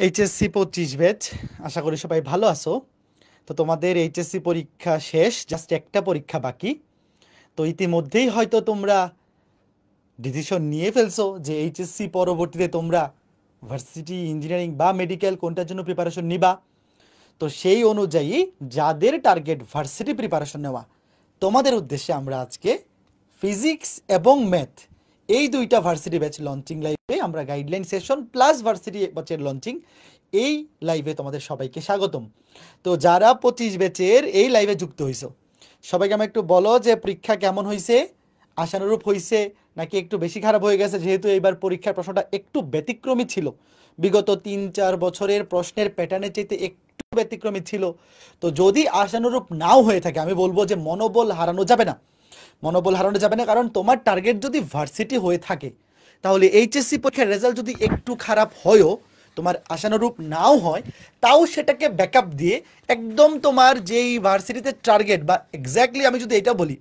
HSC 25 batch, আশা করি সবাই ভালো আছো। তো তোমাদের এইচএসসি পরীক্ষা শেষ, জাস্ট একটা পরীক্ষা বাকি। তো ইতিমধ্যেই হয়তো তোমরা ডিসিশন নিয়ে ফেলছো যে এইচএসসি পরবর্তীতে তোমরা ভার্সিটি, ইঞ্জিনিয়ারিং বা মেডিকেল কোনটার জন্য প্রিপারেশন নিবা। তো সেই অনুযায়ী যাদের টার্গেট ভার্সিটি প্রিপারেশন নেওয়া, তোমাদের উদ্দেশ্যে আমরা আজকে ফিজিক্স এবং ম্যাথ এই দুইটা ভার্সিটি ব্যাচ লঞ্চিং লাইভে আমরা গাইডলাইন সেশন প্লাস ভার্সিটি ব্যাচের লঞ্চিং এই লাইভে তোমাদের সবাইকে স্বাগতম। তো যারা 25 ব্যাচের এই লাইভে যুক্ত হইছো, সবাইকে আমি একটু বলো যে পরীক্ষা কেমন হয়েছে, আশানুরূপ হয়েছে নাকি একটু বেশি খারাপ হয়ে গেছে, যেহেতু এইবার পরীক্ষার প্রশ্নটা একটু ব্যতিক্রমী ছিল। বিগত 3-4 বছরের প্রশ্নের প্যাটার্নের চাইতে একটু ব্যতিক্রমী ছিল। তো যদি আশানুরূপ নাও হয়ে থাকে, আমি বলবো যে মনোবল হারানো যাবে না। মনোবল হারানো যাবে না, কারণ তোমার টার্গেট যদি ভার্সিটি হয়ে থাকে, তাহলে এইচএসসি পরীক্ষার রেজাল্ট যদি একটু খারাপ হয়ও, তোমার আশানুরূপ নাও হয়, তাও সেটাকে ব্যাকআপ দিয়ে একদম তোমার যেই ভার্সিটিতে টার্গেট, বা এক্স্যাক্টলি আমি যদি এটা বলি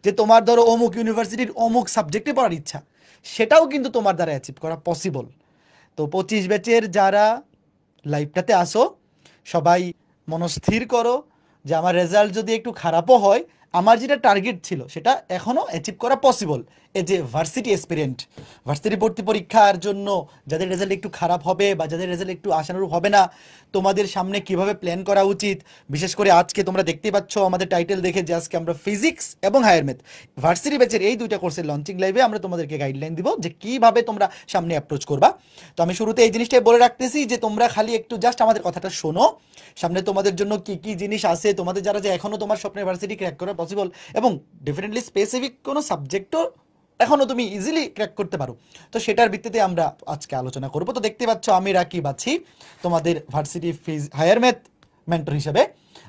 যে তোমার ধরো অমুক ইউনিভার্সিটির অমুক সাবজেক্টে পড়ার ইচ্ছা, সেটাও কিন্তু তোমার দ্বারা অ্যাচিভ করা পসিবল। তো 25 ব্যাচের যারা লাইভটাতে আসো, সবাই মনস্থির করো যে আমার রেজাল্ট যদি একটু খারাপও হয়, আমার যেটা টার্গেট ছিল সেটা এখনও অ্যাচিভ করা পসিবল। এই যে ভার্সিটি এসপিরেন্ট, ভার্সিটি ভর্তি পরীক্ষার জন্য যাদের রেজাল্ট একটু খারাপ হবে বা যাদের রেজাল্ট একটু আশানুরূপ হবে না, তোমাদের সামনে কিভাবে প্ল্যান করা উচিত। বিশেষ করে আজকে তোমরা দেখতেই পাচ্ছ আমাদের টাইটেল দেখে যে আজকে আমরা ফিজিক্স এবং হায়ার ম্যাথ ভার্সিটি ব্যাচের এই দুইটা কোর্সের লঞ্চিং লাইভে আমরা তোমাদেরকে গাইডলাইন দিব যে কিভাবে তোমরা সামনে অ্যাপ্রোচ করবা। তো আমি শুরুতে এই জিনিসটাই বলে রাখতেছি যে তোমরা খালি একটু জাস্ট আমাদের কথাটা শোনো। সামনে তোমাদের জন্য কি কি জিনিস আছে, তোমাদের যারা যে এখনো তোমার স্বপ্নের ভার্সিটি ক্র্যাক করা পসিবল, এবং ডেফিনেটলি স্পেসিফিক কোনো সাবজেক্টও এখনো তুমি ইজিলি ক্র্যাক করতে পারো, তো সেটার ভিত্তিতে আমরা আজকে আলোচনা করব। তো দেখতে পাচ্ছ আমি রাকিব আছি তোমাদের ভার্সিটি হায়ার ম্যাথ মেন্টর হিসেবে।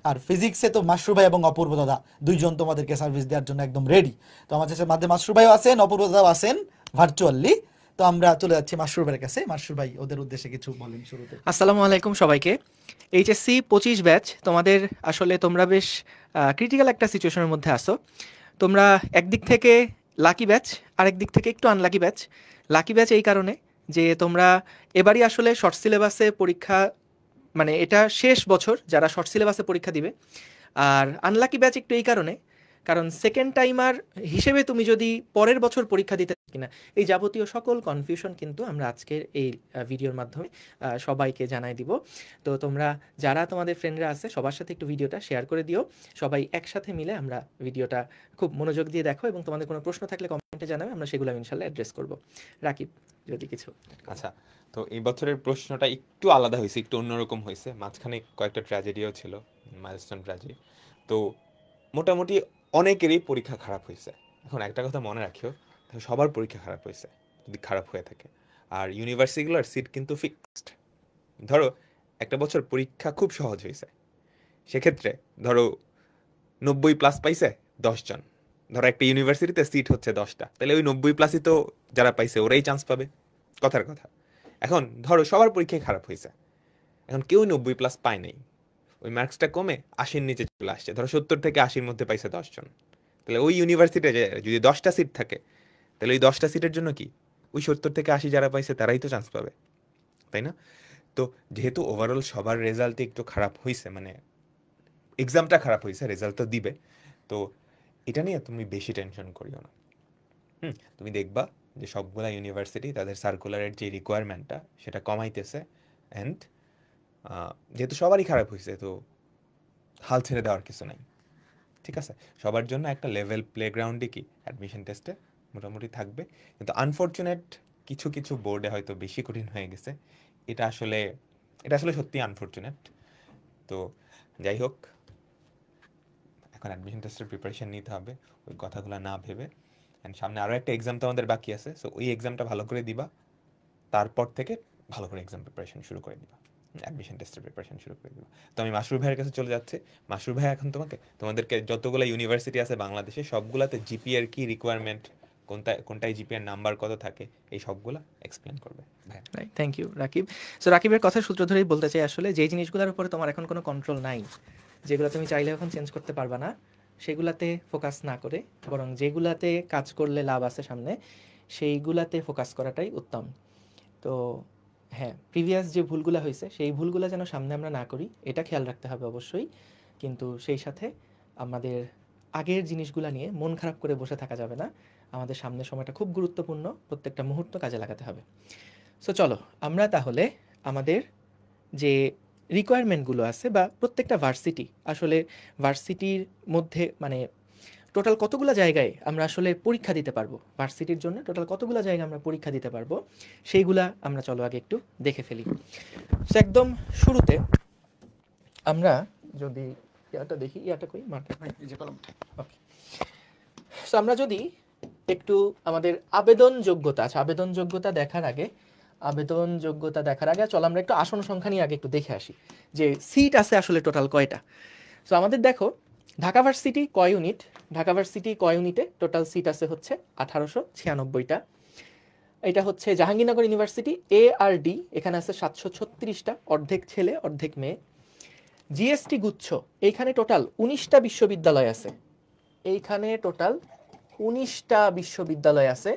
আর ফিজিক্সে তো মাশরুর ভাই এবং অপূর্ব দাদা দুইজন তোমাদেরকে সার্ভিস দেওয়ার জন্য একদম রেডি। তো আমাদের মাঝে মাশরুর ভাইও আছেন, অপূর্ব দাদাও আছেন ভার্চুয়ালি। তো আমরা চলে যাচ্ছি মাশরুর ভাইয়ের কাছে। মাশরুর ভাই ওদের উদ্দেশ্যে কিছু বলেন শুরুতে। আসসালামু আলাইকুম সবাইকে। এইচএসসি 25 ব্যাচ তোমাদের আসলে তোমরা বেশ ক্রিটিক্যাল একটা সিচুয়েশনের মধ্যে আসো। তোমরা একদিক থেকে লাকি ব্যাচ, আরেক দিক থেকে একটু আনলাকি ব্যাচ। লাকি ব্যাচ এই কারণে যে তোমরা এবারই আসলে শর্ট সিলেবাসে পরীক্ষা, মানে এটা শেষ বছর যারা শর্ট সিলেবাসে পরীক্ষা দিবে। আর আনলাকি ব্যাচ একটু এই কারণে, কারণ সেকেন্ড টাইমার হিসেবে তুমি যদি পরের বছর পরীক্ষা দিতে কিনা, এই যাবতীয় সকল কনফিউশন কিন্তু আমরা আজকের এই ভিডিওর মাধ্যমে সবাইকে জানাই দিব। তো তোমরা যারা তোমাদের ফ্রেন্ডরা আছে সবার সাথে একটু ভিডিওটা শেয়ার করে দিও। সবাই একসাথে মিলে আমরা ভিডিওটা খুব মনোযোগ দিয়ে দেখো, এবং তোমাদের কোনো প্রশ্ন থাকলে কমেন্টে জানাবে, আমরা সেগুলো ইনশাল্লাহ অ্যাড্রেস করব। রাকিব, যদি কিছু। আচ্ছা, তো এই বছরের প্রশ্নটা একটু আলাদা হয়েছে, একটু অন্যরকম হয়েছে। মাঝখানে কয়েকটা ট্র্যাজেডিও ছিল, মাইলস্টোন ট্র্যাজেডি। তো মোটামুটি অনেকেরই পরীক্ষা খারাপ হয়েছে। এখন একটা কথা মনে রাখিও, সবার পরীক্ষা খারাপ হয়েছে যদি খারাপ হয়ে থাকে। আর ইউনিভার্সিটিগুলোর সিট কিন্তু ফিক্সড। ধরো একটা বছর পরীক্ষা খুব সহজ হয়েছে, সেক্ষেত্রে ধরো 90+ পাইছে 10 জন। ধরো একটা ইউনিভার্সিটিতে সিট হচ্ছে 10টা, তাহলে ওই 90+ই তো যারা পাইছে ওরাই চান্স পাবে, কথার কথা। এখন ধরো সবার পরীক্ষায় খারাপ হয়েছে, এখন কেউ 90+ পায় নাই, ওই মার্কসটা কমে 80-র নিচে চলে আসছে। ধরো 70 থেকে 80-র মধ্যে পাইছে 10 জন, তাহলে ওই ইউনিভার্সিটিতে যদি 10টা সিট থাকে, তাহলে ওই 10টা সিটের জন্য কি ওই 70 থেকে 80 যারা পাইছে তারাই তো চান্স পাবে, তাই না? তো যেহেতু ওভারঅল সবার রেজাল্টে একটু খারাপ হয়েছে, মানে এক্সামটা খারাপ হয়েছে, রেজাল্ট তো দিবে, তো এটা নিয়ে তুমি বেশি টেনশন করিও না। তুমি দেখবা যে সবগুলা ইউনিভার্সিটি তাদের সার্কুলারের যে রিকোয়ারমেন্টটা সেটা কমাইতেছে। অ্যান্ড যেহেতু সবারই খারাপ হয়েছে, তো হাল ছেড়ে দেওয়ার কিছু নাই, ঠিক আছে? সবার জন্য একটা লেভেল প্লেগ্রাউন্ডে কি অ্যাডমিশন টেস্টে মোটামুটি থাকবে। কিন্তু আনফর্চুনেট কিছু কিছু বোর্ডে হয়তো বেশি কঠিন হয়ে গেছে। এটা আসলে সত্যি আনফর্চুনেট। তো যাই হোক, এখন অ্যাডমিশন টেস্টের প্রিপারেশন নিতে হবে ওই কথাগুলো না ভেবে। অ্যান্ড সামনে আরও একটা এক্সাম তো আমাদের বাকি আছে, সো ওই এক্সামটা ভালো করে দিবা, তারপর থেকে ভালো করে এক্সাম প্রিপারেশন শুরু করে দিবা, অ্যাডমিশন টেস্টের প্রিপারেশন শুরু করে দিবা। তো আমি মাসরুর ভাইয়ের কাছে চলে যাচ্ছি। মাসরুর ভাই এখন তোমাদেরকে যতগুলো ইউনিভার্সিটি আছে বাংলাদেশে সবগুলাতে জিপিএর কি রিকোয়ারমেন্ট, কোনটায় জিপিএর নাম্বার কত থাকে, এই সবগুলা এক্সপ্লেন করবে ভাই। Thank you Rakib. সো রাকিবের কথার সূত্র ধরেই বলতে চাই আসলে যেই জিনিসগুলোর উপরে তোমার এখন কোনো কন্ট্রোল নাই, যেগুলো তুমি চাইলে এখন চেঞ্জ করতে পারবা না, সেগুলাতে ফোকাস না করে বরং যেগুলাতে কাজ করলে লাভ আছে সামনে, সেইগুলাতে ফোকাস করাটাই উত্তম। তো হ্যাঁ, প্রিভিয়াস যে ভুলগুলা হয়েছে সেই ভুলগুলা যেন সামনে আমরা না করি এটা খেয়াল রাখতে হবে অবশ্যই। কিন্তু সেই সাথে আমাদের আগের জিনিসগুলা নিয়ে মন খারাপ করে বসে থাকা যাবে না। আমাদের সামনের সময়টা খুব গুরুত্বপূর্ণ, প্রত্যেকটা মুহূর্ত কাজে লাগাতে হবে। সো চলো আমরা তাহলে আমাদের যে রিকোয়ারমেন্টগুলো আছে বা প্রত্যেকটা ভার্সিটি আসলে ভার্সিটির মধ্যে মানে টোটাল কতগুলো জায়গায় আমরা আসলে পরীক্ষা দিতে পারবো, ভার্সিটির জন্য টোটাল কতগুলো জায়গায় আমরা পরীক্ষা দিতে পারবো সেইগুলা আমরা চলো আগে একটু দেখে ফেলি। সো একদম শুরুতে আমরা যদি ইয়াটা দেখি, ইয়াটা কই মার্কার ভাই, এই যে কলমটা। ওকে, সো আমরা যদি একটু আমাদের আবেদন যোগ্যতা, আচ্ছা আবেদন যোগ্যতা দেখার আগে চলো আমরা একটু আসন সংখ্যা নিয়ে আগে একটু দেখে আসি যে সিট আছে আসলে টোটাল কয়টা। সো আমাদের দেখো ঢাকা ভার্সিটি কয় ইউনিট, ঢাকা ভার্সিটি কয় ইউনিটে টোটাল সিট আছে হচ্ছে 1896টা। এটা হচ্ছে Jahangirnagar university A R D, এখানে আছে 736টা, অর্ধেক ছেলে অর্ধেক মেয়ে। জিএসটি গুচ্ছ এইখানে টোটাল 19টা বিশ্ববিদ্যালয় আছে, এইখানে টোটাল 19টা বিশ্ববিদ্যালয় আছে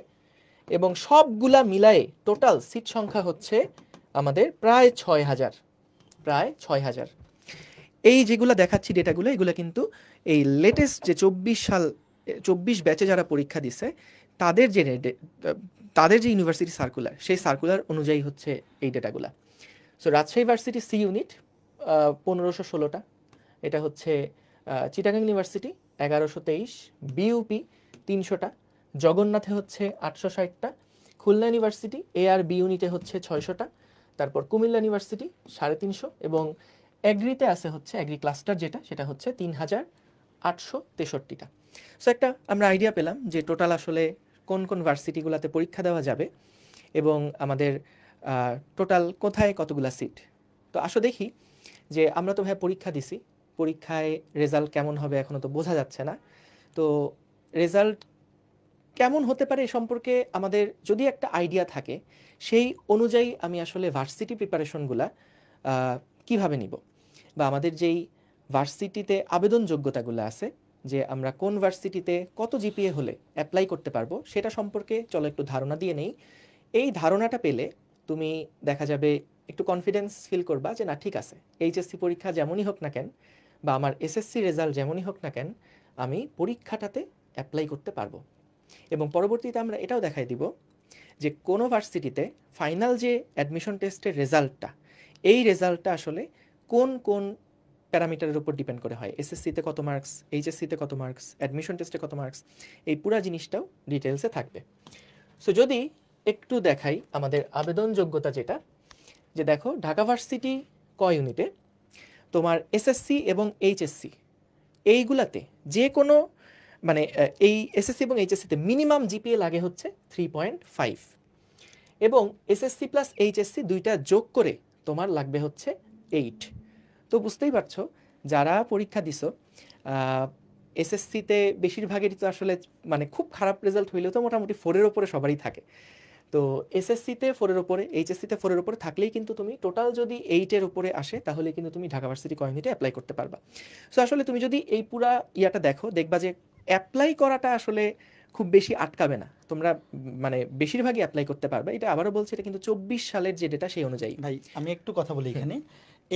এবং সবগুলা মিলায়ে টোটাল সিট সংখ্যা হচ্ছে আমাদের প্রায় 6000। এই যেগুলো দেখাচ্ছি ডেটাগুলো, এগুলো কিন্তু এই লেটেস্ট যে 24 ব্যাচে যারা পরীক্ষা দিছে তাদের তাদের যে ইউনিভার্সিটি সার্কুলার, সেই সার্কুলার অনুযায়ী হচ্ছে এই ডেটাগুলা। So Rajshahi varsity C unit 1516টা, এটা হচ্ছে চিটাগাং ইউনিভার্সিটি 1123, বিইউপি 300টা, জগন্নাথে হচ্ছে 860টা, খুলনা ইউনিভার্সিটি এ আর বি ইউনিটে হচ্ছে 600টা, তারপর কুমিল্লা ইউনিভার্সিটি 350 এবং অ্যাগ্রিতে আছে হচ্ছে অ্যাগ্রি ক্লাস্টার যেটা, সেটা হচ্ছে 3863টা। সো একটা আমরা আইডিয়া পেলাম যে টোটাল আসলে কোন কোন ভার্সিটিগুলোতে পরীক্ষা দেওয়া যাবে এবং আমাদের টোটাল কোথায় কতগুলা সিট। তো আসো দেখি যে আমরা তো ভাই পরীক্ষা দিছি, পরীক্ষায় রেজাল্ট কেমন হবে এখনো তো বোঝা যাচ্ছে না। তো রেজাল্ট কেমন হতে পারে এ সম্পর্কে আমাদের যদি একটা আইডিয়া থাকে, সেই অনুযায়ী আমি আসলে ভার্সিটি প্রিপারেশনগুলা কিভাবে নিব বা আমাদের যেই ভার্সিটিতে আবেদন যোগ্যতাগুলো আছে যে আমরা কোন ভার্সিটিতে কত জিপিএ হলে অ্যাপ্লাই করতে পারবো সেটা সম্পর্কে চলো একটু ধারণা দিয়ে নেই। এই ধারণাটা পেলে তুমি দেখা যাবে একটু কনফিডেন্স ফিল করবা যে না ঠিক আছে, এইচএসসি পরীক্ষা যেমনই হোক না কেন বা আমার এসএসসি রেজাল্ট যেমনই হোক না কেন আমি পরীক্ষাটাতে অ্যাপ্লাই করতে পারবো। এবং পরবর্তীতে আমরা এটাও দেখাই দিব যে কোনো ভার্সিটিতে ফাইনাল যে অ্যাডমিশন টেস্টের রেজাল্টটা, এই রেজাল্টটা আসলে কোন কোন প্যারামিটারের উপর ডিপেন্ড করে হয়, এসএসসিতে কত মার্কস, এইচএসসিতে কত মার্কস, অ্যাডমিশন টেস্টে কত মার্কস, এই পুরো জিনিসটাও ডিটেলসে থাকবে। সো যদি একটু দেখাই আমাদের আবেদন যোগ্যতা যেটা, যে দেখো ঢাকা ভার্সিটি ক ইউনিটে তোমার এসএসসি এবং এইচএসসি এইগুলাতে যে কোনো মানে এই এসএসসি এবং এইচএসসিতে মিনিমাম জিপিএ লাগে হচ্ছে 3.5 এবং এসএসসি প্লাস এইচএসসি দুইটা যোগ করে তোমার লাগবে হচ্ছে 8। তো বুঝতেই পারছো যারা পরীক্ষা দিছো এসএসসিতে বেশিরভাগেরই তো আসলে মানে খুব খারাপ রেজাল্ট হইলেও তো মোটামুটি 4-এর ওপরে সবারই থাকে। তো এসএসসিতে 4-এর ওপরে, এইচএসসিতে 4-এর ওপরে থাকলেই কিন্তু তুমি টোটাল যদি 8-এর উপরে আসে তাহলে কিন্তু তুমি ঢাকা ভার্সিটি কমিউনিটি অ্যাপ্লাই করতে পারবা। সো আসলে তুমি যদি এই পুরা ইয়াটা দেখো দেখবা যে অ্যাপ্লাই করাটা আসলে খুব বেশি আটকাবে না, তোমরা মানে বেশিরভাগই অ্যাপ্লাই করতে পারবে। এটা আবারও বলছি, এটা কিন্তু 24 সালের যে ডেটা সেই অনুযায়ী। ভাই আমি একটু কথা বলি এখানে,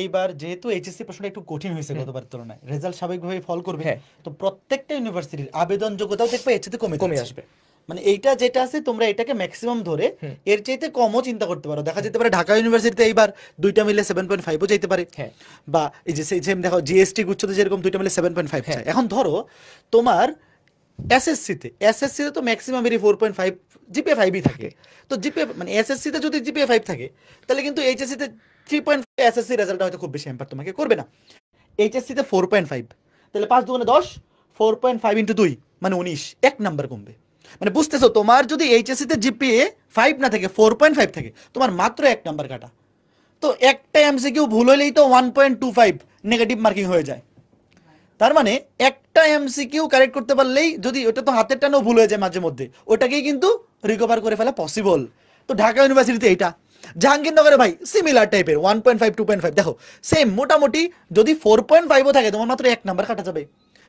এইবার যেহেতু এইচএসসি প্রশ্নটা একটু কঠিন হয়েছে গতবার তুলনায়, রেজাল্ট স্বাভাবিকভাবে ফল করবে, হ্যাঁ। তো প্রত্যেকটা ইউনিভার্সিটির আবেদন যোগ্যতাও দেখবে এর চাইতে কমে কমে যাচ্ছে। আসবে। মানে এইটা যেটা আছে তোমরা এটাকে ম্যাক্সিমাম ধরে এর চাইতে কমও চিন্তা করতে পারো। দেখা যেতে পারে ঢাকা ইউনিভার্সিটিতে এইবার দুইটা মিলে 7.5ও চাইতে পারে, হ্যাঁ। বা এই যে সেম দেখো জিএসটি গুচ্ছতে যেরকম দুইটা মিলে 7.5 হ্যাঁ। চায়। এখন ধরো তোমার এসএসসিতে তো ম্যাক্সিমাম এরই 4.5 জিপিএ 5ই থাকে। তো জিপিএ মানে এসএসসিতে যদি জিপিএ 5 থাকে তাহলে কিন্তু এইচএসসিতে 3.5 এসএসসি রেজাল্টটা হয়তো খুব বেশি হ্যাম্পার তোমাকে করবে না। এইচএসসিতে 4.5 তাহলে 5 দুগুণে 10, 4.5 ইন্টু 2 মানে 19, 1 নাম্বার কমবে। মানে বুঝতেছো, তোমার যদি এইচএসসিতে জিপিএ 5 না থাকে 4.5 থাকে, তোমার মাত্র 1 নাম্বার কাটা। তো একটা এমসিকিউ ভুল হলেই তো 1.25 নেগেটিভ মার্কিং হয়ে যায়। তার মানে একটা এমসিকিউ কারেক্ট করতে পারলেই, যদি ওটা তো হাতের টানেও ভুল হয়ে যায় মাঝে মধ্যে, ওটাকেই কিন্তু রিকভার করে ফেলা পসিবল। তো ঢাকা ইউনিভার্সিটিতে এইটা, জাহাঙ্গীরনগরে ভাই সিমিলার টাইপের 1.5 2.5 দেখো সেম মোটামুটি। যদি 4.5ও থাকে তোমার মাত্র 1 নাম্বার কাটা যাবে,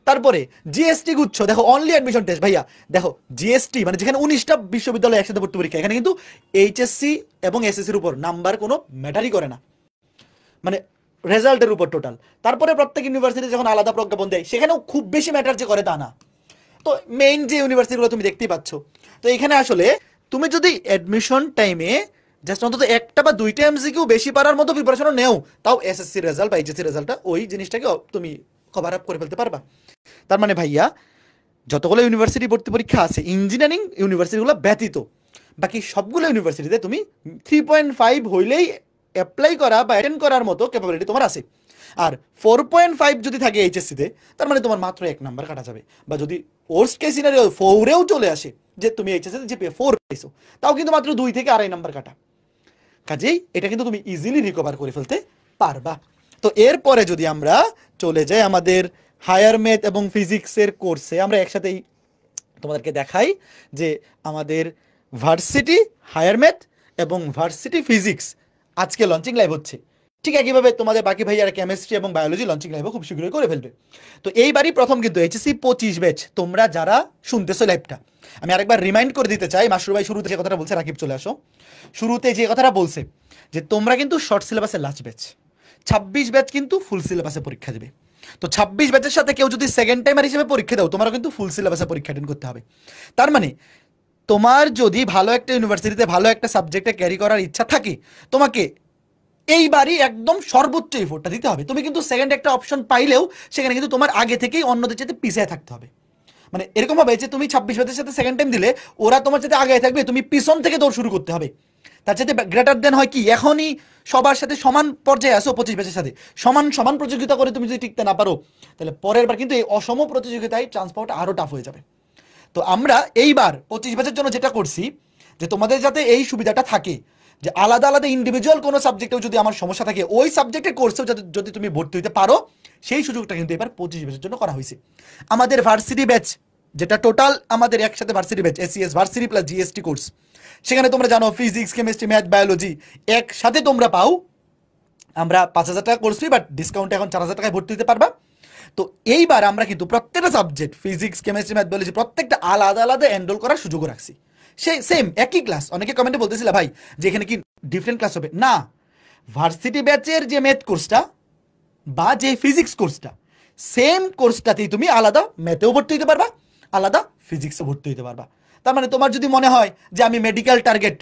তারপরে জিএসটি গুচ্ছ, দেখো অনলি অ্যাডমিশন টেস্ট ভাইয়া, দেখো জিএসটি মানে যেখানে 19টা বিশ্ববিদ্যালয় একসাথে ভর্তি পরীক্ষা, এখানে কিন্তু এইচএসসি এবং এসএসসির উপর নাম্বার কোনো ম্যাটারই করে না, মানে রেজাল্টের উপর টোটাল। তারপরে প্রত্যেক ইউনিভার্সিটি যখন আলাদা প্রজ্ঞাপন দেয় সেখানেও খুব বেশি ম্যাটার যে করে তা না। তো মেইন যে ইউনিভার্সিটিগুলো তুমি দেখতেই পাচ্ছ, তো এখানে আসলে তুমি যদি অ্যাডমিশন টাইমে জাস্ট অন্তত একটা বা দুইটা এমসিকিউ বেশি পারার মতো প্রিপারেশনও নেও, তাও এসএসসি রেজাল্ট বা এইচএসসি রেজাল্টটা ওই জিনিসটাকে তুমি কভার আপ করে ফেলতে পারবা। তার মানে ভাইয়া যতগুলো ইউনিভার্সিটি ভর্তি পরীক্ষা আছে ইঞ্জিনিয়ারিং ইউনিভার্সিটিগুলো ব্যতীত বাকি সবগুলো ইউনিভার্সিটিতে তুমি 3.5 হইলেই অ্যাপ্লাই করা বা অ্যাটেন্ড করার মতো ক্যাপাবিলিটি তোমার আছে। আর 4.5 যদি থাকে এইচএসসিতে, তার মানে তোমার মাত্র 1 নাম্বার কাটা যাবে। বা যদি ওর্স্ট কেস সিনারিও 4-এও চলে আসে, যে তুমি এইচএসসিতে জিপিএ 4 পেয়েছো, তাও কিন্তু মাত্র 2 থেকে 2.5 নাম্বার কাটা। কাজেই এটা কিন্তু তুমি ইজিলি রিকভার করে ফেলতে পারবা। তো এরপরে যদি আমরা চলে যাই আমাদের হায়ার ম্যাথ এবং ফিজিক্সের কোর্সে, আমরা একসাথেই তোমাদেরকে দেখাই যে আমাদের ভার্সিটি হায়ার ম্যাথ এবং ভার্সিটি ফিজিক্স আজকে লঞ্চিং লাইভ হচ্ছে। ঠিক একইভাবে তোমাদের বাকি ভাইয়ারা কেমিস্ট্রি এবং বায়োলজি লঞ্চিং লাইভও খুব শীঘ্রই করে ফেলবে। তো এইবারই প্রথম কিন্তু এইচএসসি 25 ব্যাচ তোমরা যারা শুনতেছো লাইভটা, আমি আরেকবার রিমাইন্ড করে দিতে চাই, মাসুর ভাই শুরুতে যে কথাটা বলছে, রাকিব চলে আসো, শুরুতে যে কথাটা বলছে যে তোমরা কিন্তু শর্ট সিলেবাসের লাস্ট ব্যাচ, 26 ব্যাচ কিন্তু ফুল সিলেবাসে পরীক্ষা দেবে। তো 26 ব্যাচের সাথে কেউ যদি সেকেন্ড টাইমার হিসেবে পরীক্ষা দাও, তোমারও কিন্তু ফুল সিলেবাসে পরীক্ষা অ্যাটেন্ড করতে হবে। তার মানে তোমার যদি ভালো একটা ইউনিভার্সিটিতে ভালো একটা সাবজেক্টে ক্যারি করার ইচ্ছা থাকে, তোমাকে এইবারই একদম সর্বোচ্চ এফোর্টটা দিতে হবে। তুমি কিন্তু সেকেন্ড একটা অপশন পাইলেও সেখানে কিন্তু তোমার আগে থেকেই অন্যদের চাইতে পিছিয়ে থাকতে হবে। মানে এরকম হবে যে তুমি 26 ব্যাচের সাথে সেকেন্ড টাইম দিলে ওরা তোমার সাথে আগে থাকবে, তুমি পিছন থেকে দৌড় শুরু করতে হবে। তার সাথে গ্রেটার দেন হয় কি, এখনই সবার সাথে সমান পর্যায়ে আসো, 25 ব্যাচের সাথে সমান সমান প্রতিযোগিতা করে তুমি যদি টিকতে না পারো, তাহলে পরের বার কিন্তু এই অসম প্রতিযোগিতায় চান্স পাওয়াটা আরও টাফ হয়ে যাবে। তো আমরা এইবার 25 ব্যাচের জন্য যেটা করছি, যে তোমাদের যাতে এই সুবিধাটা থাকে যে আলাদা আলাদা ইন্ডিভিজুয়াল কোনো সাবজেক্টেও যদি আমার সমস্যা থাকে, ওই সাবজেক্টের কোর্সেও যদি তুমি ভর্তি হতে পারো, সেই সুযোগটা কিন্তু এবার 25 ব্যাচের জন্য করা হয়েছে। আমাদের ভার্সিটি ব্যাচ, যেটা টোটাল আমাদের একসাথে varsity batch, ACS varsity plus GST course, সেখানে তোমরা জানো ফিজিক্স কেমিস্ট্রি ম্যাথ বায়োলজি একসাথে তোমরা পাও। আমরা 5,000 টাকা কোর্স ফি, বাট ডিসকাউন্টে এখন 4,000 টাকায় ভর্তি হতে পারবা। তো এইবার আমরা কিন্তু প্রত্যেকটা subject physics chemistry math biology প্রত্যেকটা আলাদা আলাদা এনরোল করার সুযোগও রাখছি। সেই সেম একই ক্লাস। অনেকে কমেন্টে বলতেছিল ভাই যে এখানে কি ডিফারেন্ট ক্লাস হবে, না, ভার্সিটি ব্যাচের যে ম্যাথ কোর্সটা বা যে ফিজিক্স কোর্সটা, সেম কোর্সটাতেই তুমি আলাদা ম্যাথেও ভর্তি হতে পারবা, আলাদা ফিজিক্সও ভর্তি হতে পারবা। তার মানে তোমার যদি মনে হয় যে আমি মেডিকেল টার্গেট,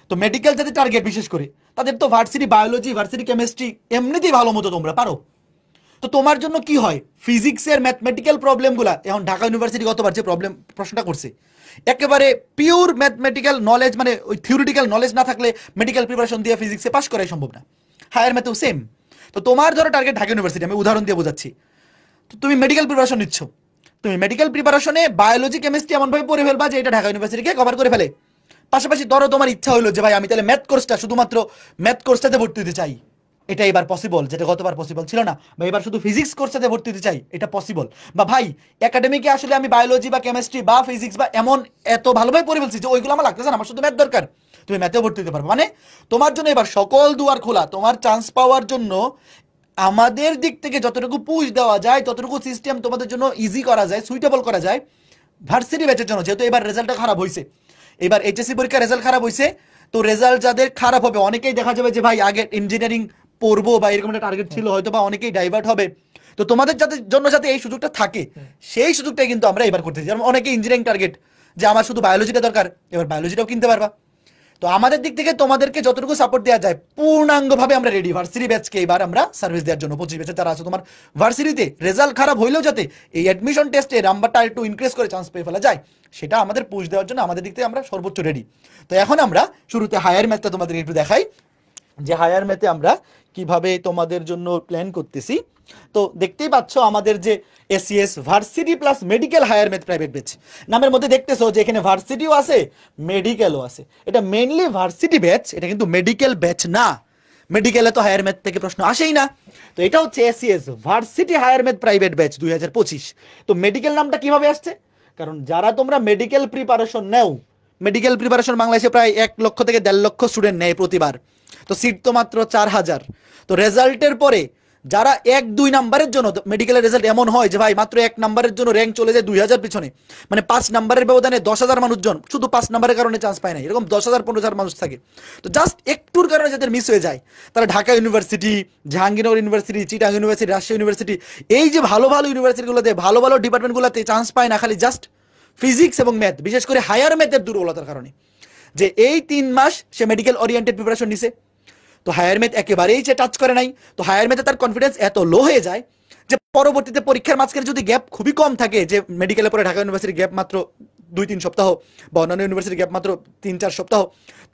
তো মেডিকেল যাদের টার্গেট বিশেষ করে তাদের তো ভার্সিটি বায়োলজি ভার্সিটি কেমিস্ট্রি এমনিতেই ভালো মতো তোমরা পারো। তো তোমার জন্য কি হয়, ফিজিক্সের ম্যাথমেটিক্যাল প্রবলেমগুলা, এখন ঢাকা ইউনিভার্সিটি গতবার যে প্রশ্নটা করছে, একেবারে পিওর ম্যাথমেটিক্যাল নলেজ, মানে ওই থিওরিটিক্যাল নলেজ না থাকলে মেডিকেল প্রিপারেশন দিয়ে ফিজিক্সে পাস করাই সম্ভব না। হায়ার ম্যাথেও সেম। তো তোমার ধরো টার্গেট ঢাকা ইউনিভার্সিটি, আমি উদাহরণ দিয়ে বোঝাচ্ছি। তো তুমি মেডিকেল প্রিপারেশন নিচ্ছ, তুমি মেডিকেল প্রিপারেশনে বায়োলজি কেমিস্ট্রি এমনভাবে পড়ে ফেলবা যে এটা ঢাকা ইউনিভার্সিটিকে কভার করে ফেলে। পাশাপাশি ধরো তোমার ইচ্ছা হলো যে ভাই আমি তাহলে ম্যাথ কোর্সটা, শুধুমাত্র ম্যাথ কোর্সটাতে ভর্তি হতে চাই, এটা এবার পসিবল, যেটা গতবার পসিবল ছিল না। বা এবার শুধু ফিজিক্স কোর্সটাতে ভর্তি হতে চাই, এটা পসিবল। বা ভাই একাডেমিকে আসলে আমি বায়োলজি বা কেমিস্ট্রি বা ফিজিক্স বা এমন এত ভালোভাবে পড়ে ফেলছি যে ওইগুলো আমার লাগতেছে না, আমার শুধু ম্যাথ দরকার, তুমি ম্যাথেও ভর্তি হতে পারবে। মানে তোমার জন্য এবার সকল দুয়ার খোলা। তোমার চান্স পাওয়ার জন্য আমাদের দিক থেকে যতটুকু পুশ দেওয়া যায়, ততটুকু সিস্টেম তোমাদের জন্য ইজি করা যায়, সুইটেবল করা যায় ভার্সিটি ব্যাচের জন্য। যেহেতু এবার রেজাল্টটা খারাপ হয়েছে, এবার এইচএসসি পরীক্ষার রেজাল্ট খারাপ হয়েছে, তো রেজাল্ট যাদের খারাপ হবে, অনেকেই দেখা যাবে যে ভাই আগে ইঞ্জিনিয়ারিং পড়বো বা এরকম একটা টার্গেট ছিল, হয়তো বা অনেকেই ডাইভার্ট হবে। তো তোমাদের জন্য যাতে এই সুযোগটা থাকে, সেই সুযোগটাই কিন্তু আমরা এবার করতেছি। যেমন অনেকে ইঞ্জিনিয়ারিং টার্গেট যে আমার শুধু বায়োলজিটা দরকার, এবার বায়োলজিটাও কিনতে পারবা। তো আমাদের দিক থেকে তোমাদেরকে যতটুকু সাপোর্ট দেওয়া যায় পূর্ণাঙ্গভাবে আমরা রেডি ভার্সিটি ব্যাচকে এবার আমরা সার্ভিস দেওয়ার জন্য। 25 ব্যাচে যারা আছে তোমার ভার্সিটিতে রেজাল্ট খারাপ হইলেও যাতে এই অ্যাডমিশন টেস্টে নাম্বারটা একটু ইনক্রিজ করে চান্স পেয়ে ফেলা যায়, সেটা আমাদের পুশ দেওয়ার জন্য আমাদের দিক থেকে আমরা সর্বোচ্চ রেডি। তো এখন আমরা শুরুতে হায়ার ম্যাথটা তোমাদের একটু দেখাই যে হায়ার ম্যাথে আমরা কিভাবে তোমাদের জন্য প্ল্যান করতেছি। তো দেখতেই পাচ্ছ আমাদের যে ACS varsity plus medical higher math private batch নামের মধ্যে দেখতেছো যে এখানে ভার্সিটিও আছে মেডিকেলও আছে। এটা মেইনলি ভার্সিটি ব্যাচ, এটা কিন্তু মেডিকেল ব্যাচ না। মেডিকেলে তো হায়ার ম্যাথ থেকে প্রশ্ন আসেই না। তো এটা হচ্ছে ACS varsity higher math private batch 2025। তো মেডিকেল নামটা কিভাবে আসছে, কারণ যারা তোমরা মেডিকেল প্রিপারেশন নেও, মেডিকেল প্রিপারেশন বাংলাদেশে প্রায় 1 লক্ষ থেকে 1.5 লক্ষ স্টুডেন্ট নেয় প্রতিবার। তো সিট তো মাত্র 4,000। তো রেজাল্টের পরে যারা 1-2 নাম্বারের জন্য মেডিকেলের রেজাল্ট এমন হয় যে ভাই মাত্র 1 নাম্বারের জন্য র্যাঙ্ক চলে যায় 2000 পিছনে, মানে 5 নাম্বারের ব্যবধানে 10,000 মানুষজন শুধু 5 নাম্বারের কারণে চান্স পায় না, এরকম 10,000 15,000 মানুষ থাকে। তো জাস্ট একটুর কারণে যাদের মিস হয়ে যায়, তারা Dhaka university, Jahangirnagar university, Chittagong university, Rajshahi university, এই যে ভালো ভালো ইউনিভার্সিটিগুলোতে ভালো ভালো ডিপার্টমেন্টগুলোতে চান্স পায় না, খালি জাস্ট ফিজিক্স এবং ম্যাথ, বিশেষ করে হায়ার ম্যাথের দুর্বলতার কারণে। যে এই 3 মাস সে মেডিকেল ওরিয়েন্টেড প্রিপারেশন নিছে, তো হায়ার ম্যাথ একেবারেই সে টাচ করে নাই, তো হায়ার ম্যাথে তার কনফিডেন্স এত লো হয়ে যায় যে পরবর্তীতে পরীক্ষার মাঝখানে যদি গ্যাপ খুবই কম থাকে, যে মেডিকেলের পরে ঢাকা ইউনিভার্সিটির গ্যাপ মাত্র 2-3 সপ্তাহ বা অন্যান্য ইউনিভার্সিটির গ্যাপ মাত্র 3-4 সপ্তাহ,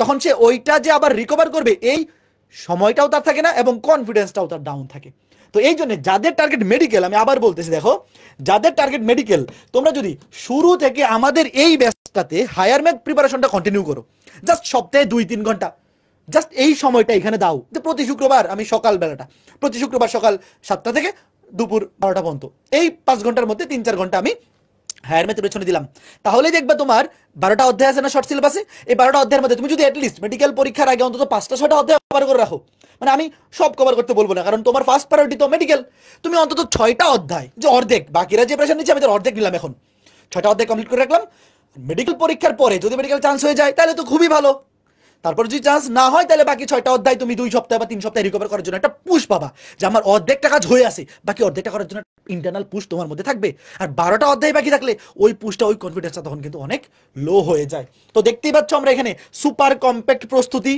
তখন সে ওইটা যে আবার রিকভার করবে এই সময়টাও তার থাকে না এবং কনফিডেন্সটাও তার ডাউন থাকে। তো এই জন্য যাদের টার্গেট মেডিকেল, আমি আবার বলতেছি, দেখো যাদের টার্গেট মেডিকেল, তোমরা যদি শুরু থেকে আমাদের এই ব্যাচটাতে হায়ার ম্যাথ প্রিপারেশনটা কন্টিনিউ করো, জাস্ট সপ্তাহে 2-3 ঘন্টা, জাস্ট এই সময়টা এখানে দাও, যে প্রতি শুক্রবার আমি সকাল বেলাটা, প্রতি শুক্রবার সকাল 7টা থেকে দুপুর 12টা পর্যন্ত, এই 5 ঘন্টার মধ্যে 3-4 ঘন্টা আমি হায়ার ম্যাথের পেছনে দিলাম, তাহলেই দেখবে তোমার 12টা অধ্যায় আছে না শর্ট সিলেবাসে, এই 12টা অধ্যায়ের মধ্যে তুমি যদি অ্যাটলিস্ট মেডিকেল পরীক্ষার আগে অন্তত 5টা 6টা অধ্যায় কভার করে রাখো, মানে আমি সব কভার করতে বলবো না কারণ তোমার ফার্স্ট প্রায়োরিটি তো মেডিকেল, তুমি অন্তত 6টা অধ্যায়, যে অর্ধেক, বাকিরা যে প্রেশার নিচ্ছে আমি তার অর্ধেক নিলাম, এখন 6টা অধ্যায় কমপ্লিট করে রাখলাম, মেডিকেল পরীক্ষার পরে যদি মেডিকেল চান্স হয়ে যায় তাহলে তো খুবই ভালো, তারপর যদি চান্স না হয় তাহলে বাকি 6টা অধ্যায় তুমি 2 সপ্তাহ বা 3 সপ্তাহে রিকভার করার জন্য একটা পুশ পাবা, যে আমার অর্ধেকটা কাজ হয়ে আছে, বাকি অর্ধেকটা করার জন্য ইন্টারনাল পুশ তোমার মধ্যে থাকবে। আর 12টা অধ্যায় বাকি থাকলে ওই পুশটা, ওই কনফিডেন্সটা তখন কিন্তু অনেক লো হয়ে যায়। তো দেখতেই পাচ্ছ আমরা এখানে সুপার কম্প্যাক্ট প্রস্তুতি,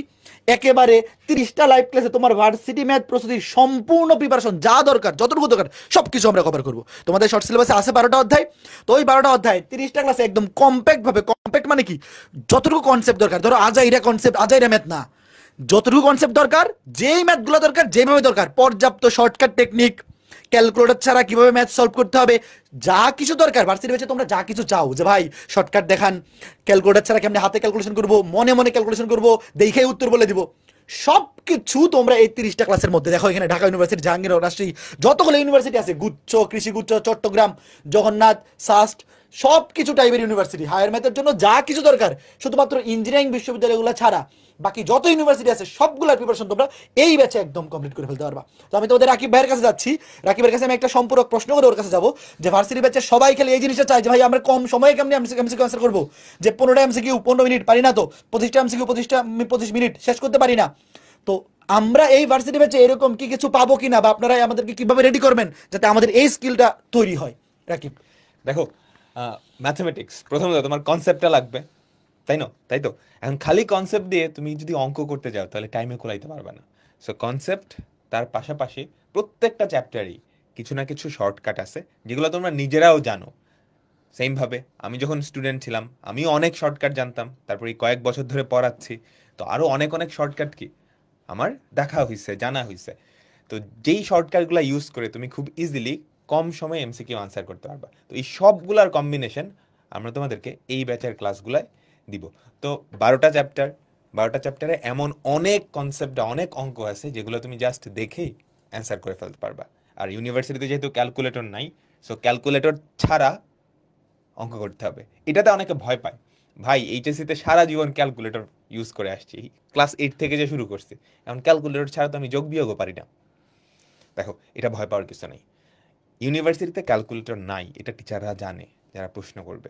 একেবারে 30টা লাইভ ক্লাসে তোমার ভার্সিটি ম্যাথ প্রস্তুতির সম্পূর্ণ প্রিপারেশন, যা দরকার যতটুকু দরকার সব কিছু আমরা কভার করবো। তোমাদের শর্ট সিলেবাসে আছে 12টা অধ্যায়, তো ওই 12টা অধ্যায় 30টা ক্লাসে একদম কম্প্যাক্ট ভাবে, কম্প্যাক্ট মানে কি, যতটুকু কনসেপ্ট দরকার, ধরো আজাইরা কনসেপ্ট, আজাইরা ম্যাথ না, যতটুকু কনসেপ্ট দরকার, যেই ম্যাথগুলো দরকার, যেভাবে দরকার, পর্যাপ্ত শর্টকাট টেকনিক, ক্যালকুলেটর ছাড়া কিভাবে ম্যাথ সলভ করতে হবে, যা কিছু দরকার ভার্সিটি ব্যাচে তোমরা যা কিছু চাও, যে ভাই শর্টকাট দেখান, ক্যালকুলেটর ছাড়া কেমনে হাতে ক্যালকুলেশন করবো, মনে মনে ক্যালকুলেশন করবো, দেখেই উত্তর বলে দিব, সব কিছু তোমরা এই 30টা ক্লাসের মধ্যে দেখো। এখানে ঢাকা ইউনিভার্সিটি, জাহাঙ্গীরনগর, রাজশাহী, যতগুলো ইউনিভার্সিটি আছে, গুচ্ছ, কৃষি গুচ্ছ, চট্টগ্রাম, জগন্নাথ, সাস্ট, সব কিছু টাইপের ইউনিভার্সিটি, হায়ার ম্যাথের জন্য যা কিছু দরকার, শুধুমাত্র ইঞ্জিনিয়ারিং বিশ্ববিদ্যালয়গুলো ছাড়া বাকি যত ইউনিভার্সিটি আছে সবগুলোর প্রিপারেশন তোমরা এই ব্যাচে একদম কমপ্লিট করে ফেলতে পারবা। তো আমি তোমাদের রাকিব ভাইয়ের কাছে যাচ্ছি, রাকিবের কাছে আমি একটা সম্পূরক প্রশ্ন করে ওর কাছে যাবো, যে ভার্সিটি ব্যাচে সবাই খালি এই জিনিসটা চাই যে ভাই আমরা কম সময়ে কেমনি এমসিকিউ আনসার করবো, যে 15টা এমসিকিউ 15 মিনিট পারি না, তো 25টা এমসিকিউ 25 মিনিট শেষ করতে পারি না। তো আমরা এই ভার্সিটি ব্যাচে এরকম কি কিছু পাবো কিনা, বা আপনারা আমাদেরকে কিভাবে রেডি করবেন যাতে আমাদের এই স্কিলটা তৈরি হয়? রাকিব, দেখো, ম্যাথমেটিক্স প্রথমত তোমার কনসেপ্টটা লাগবে, তাই না? তাই তো, এখন খালি কনসেপ্ট দিয়ে তুমি যদি অঙ্ক করতে যাও তাহলে টাইমে কোলাইতে পারবে না। সো কনসেপ্ট, তার পাশাপাশি প্রত্যেকটা চ্যাপ্টারই কিছু না কিছু শর্টকাট আছে যেগুলো তোমরা নিজেরাও জানো। সেমভাবে আমি যখন স্টুডেন্ট ছিলাম আমিও অনেক শর্টকাট জানতাম, তারপর এই কয়েক বছর ধরে পড়াচ্ছি, তো আরও অনেক অনেক শর্টকাট কি আমার দেখা হয়েছে, জানা হয়েছে। তো যেই শর্টকাটগুলো ইউজ করে তুমি খুব ইজিলি কম সময়ে এমসিকিউ আনসার করতে পারবা। তো এই সবগুলার কম্বিনেশন আমরা তোমাদেরকে এই ব্যাচের ক্লাসগুলায় দিব। তো 12টা চ্যাপ্টার, 12টা চ্যাপ্টারে এমন অনেক কনসেপ্ট, অনেক অঙ্ক আছে যেগুলো তুমি জাস্ট দেখেই অ্যান্সার করে ফেলতে পারবা। আর ইউনিভার্সিটিতে যেহেতু ক্যালকুলেটর নাই, সো ক্যালকুলেটর ছাড়া অঙ্ক করতে হবে। এটাতে অনেকে ভয় পায়, ভাই এইচএসসিতে সারা জীবন ক্যালকুলেটর ইউজ করে আসছি, ক্লাস 8 থেকে যে শুরু করছি, এখন ক্যালকুলেটর ছাড়া তো আমি যোগ বিয়োগও পারি না। দেখো, এটা ভয় পাওয়ার কিছু নেই, ইউনিভার্সিটিতে ক্যালকুলেটর নাই, এটা টিচাররা জানে যারা প্রশ্ন করবে।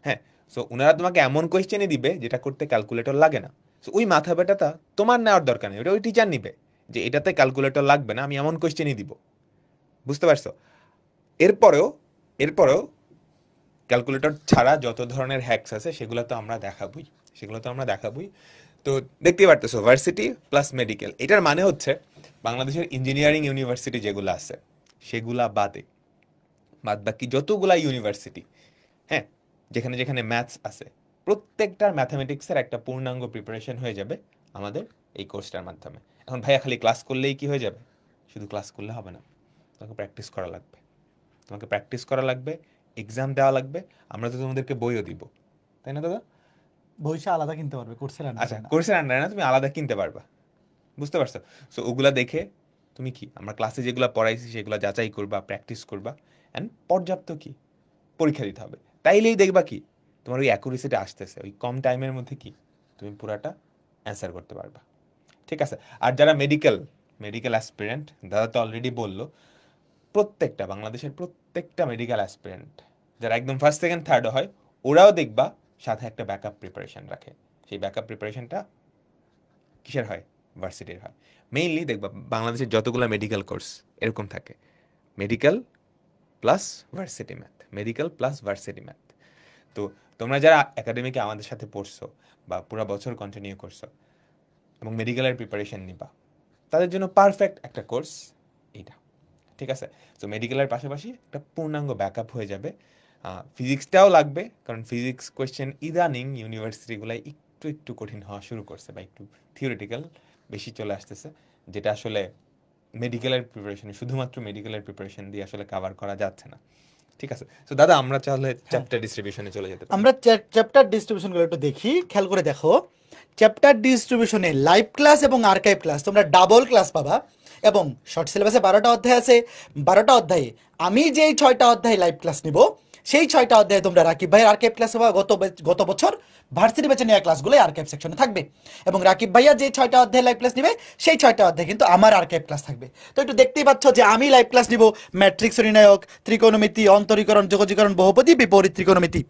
হ্যাঁ, সো ওনারা তোমাকে এমন কোয়েশ্চেনই দিবে যেটা করতে ক্যালকুলেটর লাগে না। সো ওই মাথা ব্যথাটা তোমার নেওয়ার দরকার নেই, ওটা ওই টিচার নিবে যে এটাতে ক্যালকুলেটর লাগবে না, আমি এমন কোয়েশ্চেনই দিব। বুঝতে পারছো? এরপরেও এরপরেও ক্যালকুলেটর ছাড়া যত ধরনের হ্যাকস আছে সেগুলো তো আমরা দেখাবই। তো দেখতেই পারতেছো, ভার্সিটি প্লাস মেডিকেল, এটার মানে হচ্ছে বাংলাদেশের ইঞ্জিনিয়ারিং ইউনিভার্সিটি যেগুলো আছে সেগুলা বাদ বাকি যতগুলা ইউনিভার্সিটি, হ্যাঁ, যেখানে যেখানে ম্যাথস আছে, প্রত্যেকটার ম্যাথামেটিক্সের একটা পূর্ণাঙ্গ প্রিপারেশন হয়ে যাবে আমাদের এই কোর্সটার মাধ্যমে। এখন ভাইয়া খালি ক্লাস করলেই কি হয়ে যাবে? শুধু ক্লাস করলে হবে না, তোমাকে প্র্যাকটিস করা লাগবে, এক্সাম দেওয়া লাগবে। আমরা তো তোমাদেরকে বইও দিব, তাই না দাদা? বইসা আলাদা কিনতে পারবে, কোর্সের আচ্ছা, কোর্সের আন্ডারে না, তুমি আলাদা কিনতে পারবা। বুঝতে পারছো? সো ওগুলা দেখে তুমি কি আমরা ক্লাসে যেগুলো পড়াইছি সেগুলো যাচাই করবা, প্র্যাকটিস করবা, অ্যান্ড পর্যাপ্ত কি পরীক্ষা দিতে হবে। তাইলেই দেখবা কি তোমার ওই অ্যাকুরেসিটা আসতেছে, ওই কম টাইমের মধ্যে কি তুমি পুরাটা অ্যান্সার করতে পারবা। ঠিক আছে? আর যারা মেডিকেল মেডিকেল অ্যাসপিরেন্ট, দাদা তো অলরেডি বললো, প্রত্যেকটা বাংলাদেশের প্রত্যেকটা মেডিকেল অ্যাসপিরেন্ট যারা একদম ফার্স্ট সেকেন্ড থার্ড হয়, ওরাও দেখবা সাথে একটা ব্যাকআপ প্রিপারেশন রাখে। সেই ব্যাকআপ প্রিপারেশনটা কিসের হয়? ভার্সিটির হয়। মেইনলি দেখবা বাংলাদেশের যতগুলো মেডিকেল কোর্স এরকম থাকে, medical plus varsity math, medical plus varsity math. তো তোমরা যারা একাডেমিকে আমাদের সাথে পড়ছো বা পুরো বছর কন্টিনিউ করছো এবং মেডিকেলের প্রিপারেশন নিবা, তাদের জন্য পারফেক্ট একটা কোর্স এইটা, ঠিক আছে? তো মেডিকেলের পাশাপাশি একটা পূর্ণাঙ্গ ব্যাকআপ হয়ে যাবে। ফিজিক্সটাও লাগবে, কারণ ফিজিক্স কোয়েশ্চেন ইদানিং ইউনিভার্সিটিগুলাই একটু একটু কঠিন হওয়া শুরু করছে বা একটু থিওরিটিক্যাল বেশি চলে আসতেছে, যেটা আসলে মেডিকেলের প্রিপারেশন, শুধুমাত্র মেডিকেলের প্রিপারেশন দিয়ে আসলে কভার করা যাচ্ছে না, ঠিক আছে? তো দাদা আমরা তাহলে চ্যাপ্টার ডিস্ট্রিবিউশনে চলে যেতে পারি। আমরা চ্যাপ্টার ডিস্ট্রিবিউশনগুলো একটু দেখি, খেয়াল করে দেখো। চ্যাপ্টার ডিস্ট্রিবিউশনে লাইভ ক্লাস এবং আর্কাইভ ক্লাস তোমরা ডাবল ক্লাস পাবা, এবং শর্ট সিলেবাসে 12টা অধ্যায় আছে। 12টা অধ্যায়ে আমি যেই 6টা অধ্যায় লাইভ ক্লাস নিব, সেই 6টা অধ্যায়ে তোমরা রাকিব ভাইয়ের আর্কাইভ ক্লাস পাবা। গত বছর ভার্সিটি ব্যাচে নেওয়া ক্লাসগুলো আর্কাইভ সেকশনে থাকবে, এবং রাকিব ভাইয়া যে 6টা অধ্যায় লাইভ ক্লাস নিবে, সেই 6টা অধ্যায় কিন্তু আমার আর্কাইভ ক্লাস থাকবে। তো একটু দেখতেই পাচ্ছ যে আমি লাইভ ক্লাস নিব ম্যাট্রিক্স নির্ণায়ক, ত্রিকোণমিতি, অন্তরীকরণ, যোগজীকরণ, বহুপদী, বিপরীত ত্রিকোণমিতি,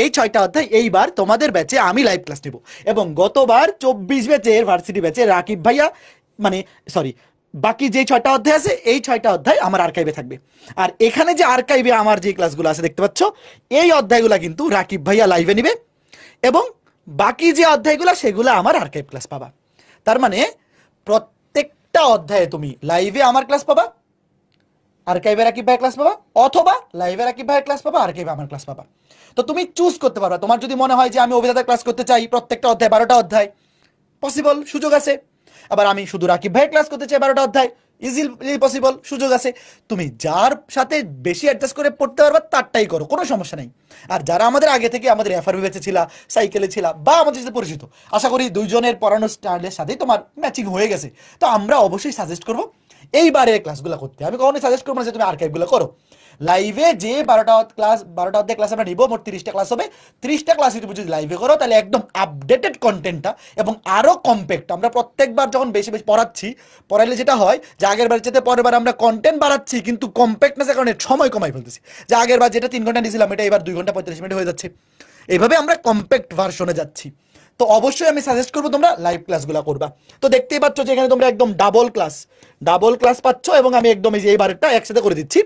এই 6টা অধ্যায় এইবার তোমাদের ব্যাচে আমি লাইভ ক্লাস নিব। এবং গতবার 24 ব্যাচের ভার্সিটি ব্যাচে রাকিব ভাইয়া, মানে সরি, বাকি যে 6টা অধ্যায় আছে এই 6টা অধ্যায় আমার আর্কাইভে থাকবে। আর এখানে যে আর্কাইভে আমার যে ক্লাসগুলো আছে দেখতে পাচ্ছ, এই অধ্যায়গুলো কিন্তু রাকিব ভাইয়া লাইভে নিবে, এবং বাকি যে অধ্যায়গুলো সেগুলো আমার আর্কাইভ ক্লাস পাবা। তার মানে প্রত্যেকটা অধ্যায়ে তুমি লাইভে আমার ক্লাস পাবা, আর্কাইভে রাকিব ভাইয়ের ক্লাস পাবা, অথবা লাইভে রাকিব ভাইয়ের ক্লাস পাবা, আর্কাইভে আমার ক্লাস পাবা। তো তুমি চুজ করতে পারবা। তোমার যদি মনে হয় যে আমি অভিজ্ঞতার ক্লাস করতে চাই প্রত্যেকটা অধ্যায় 12টা অধ্যায়, পসিবল, সুযোগ আছে। আবার আমি শুধু রাকিব ভাইয়ের ক্লাস করতে চাই 12টা অধ্যায়, ইজিলি পসিবল, সুযোগ আছে। তুমি যার সাথে বেশি অ্যাডজাস্ট করে পড়তে পারবা তারটাই করো, কোনো সমস্যা নেই। আর যারা আমাদের আগে থেকে আমাদের এফআরবি ব্যাচে ছিলা, সাইকেলে ছিলা, বা আমাদের সাথে পরিচিত, আশা করি দুইজনের পড়ানোর স্টাইলের সাথেই তোমার ম্যাচিং হয়ে গেছে। তো আমরা অবশ্যই সাজেস্ট করবো এইবারের ক্লাসগুলো করতে। আমি কখনোই সাজেস্ট করবো না যে তুমি আর্কাইভগুলো করো। লাইভে যে 12টা অধ্যায় ক্লাস আমরা নিব, মোট 30টা ক্লাস হবে। 30টা ক্লাস তুমি যদি লাইভে করো তাহলে একদম আপডেটেড কন্টেন্টটা এবং আরও কম্প্যাক্ট। আমরা প্রত্যেকবার যখন বেশি বেশি পড়াইলে যেটা হয় যে আগের বার যেতে পরের বার আমরা কন্টেন্ট বাড়াচ্ছি কিন্তু কম্প্যাক্টনেসের কারণে সময় কমাই ফেলতেছি। যে আগের বার যেটা 3 ঘন্টা নিয়েছিলাম এটা এবার 2 ঘন্টা 35 মিনিট হয়ে যাচ্ছে। এইভাবে আমরা কম্প্যাক্ট ভার্সনে যাচ্ছি। তো অবশ্যই আমি সাজেস্ট করবো তোমরা লাইভ ক্লাসগুলো করবা। তো দেখতেই পাচ্ছ যে এখানে তোমরা একদম ডাবল ক্লাস পাচ্ছ, এবং আমি একদম এই যে এইবারটা একসাথে করে দিচ্ছি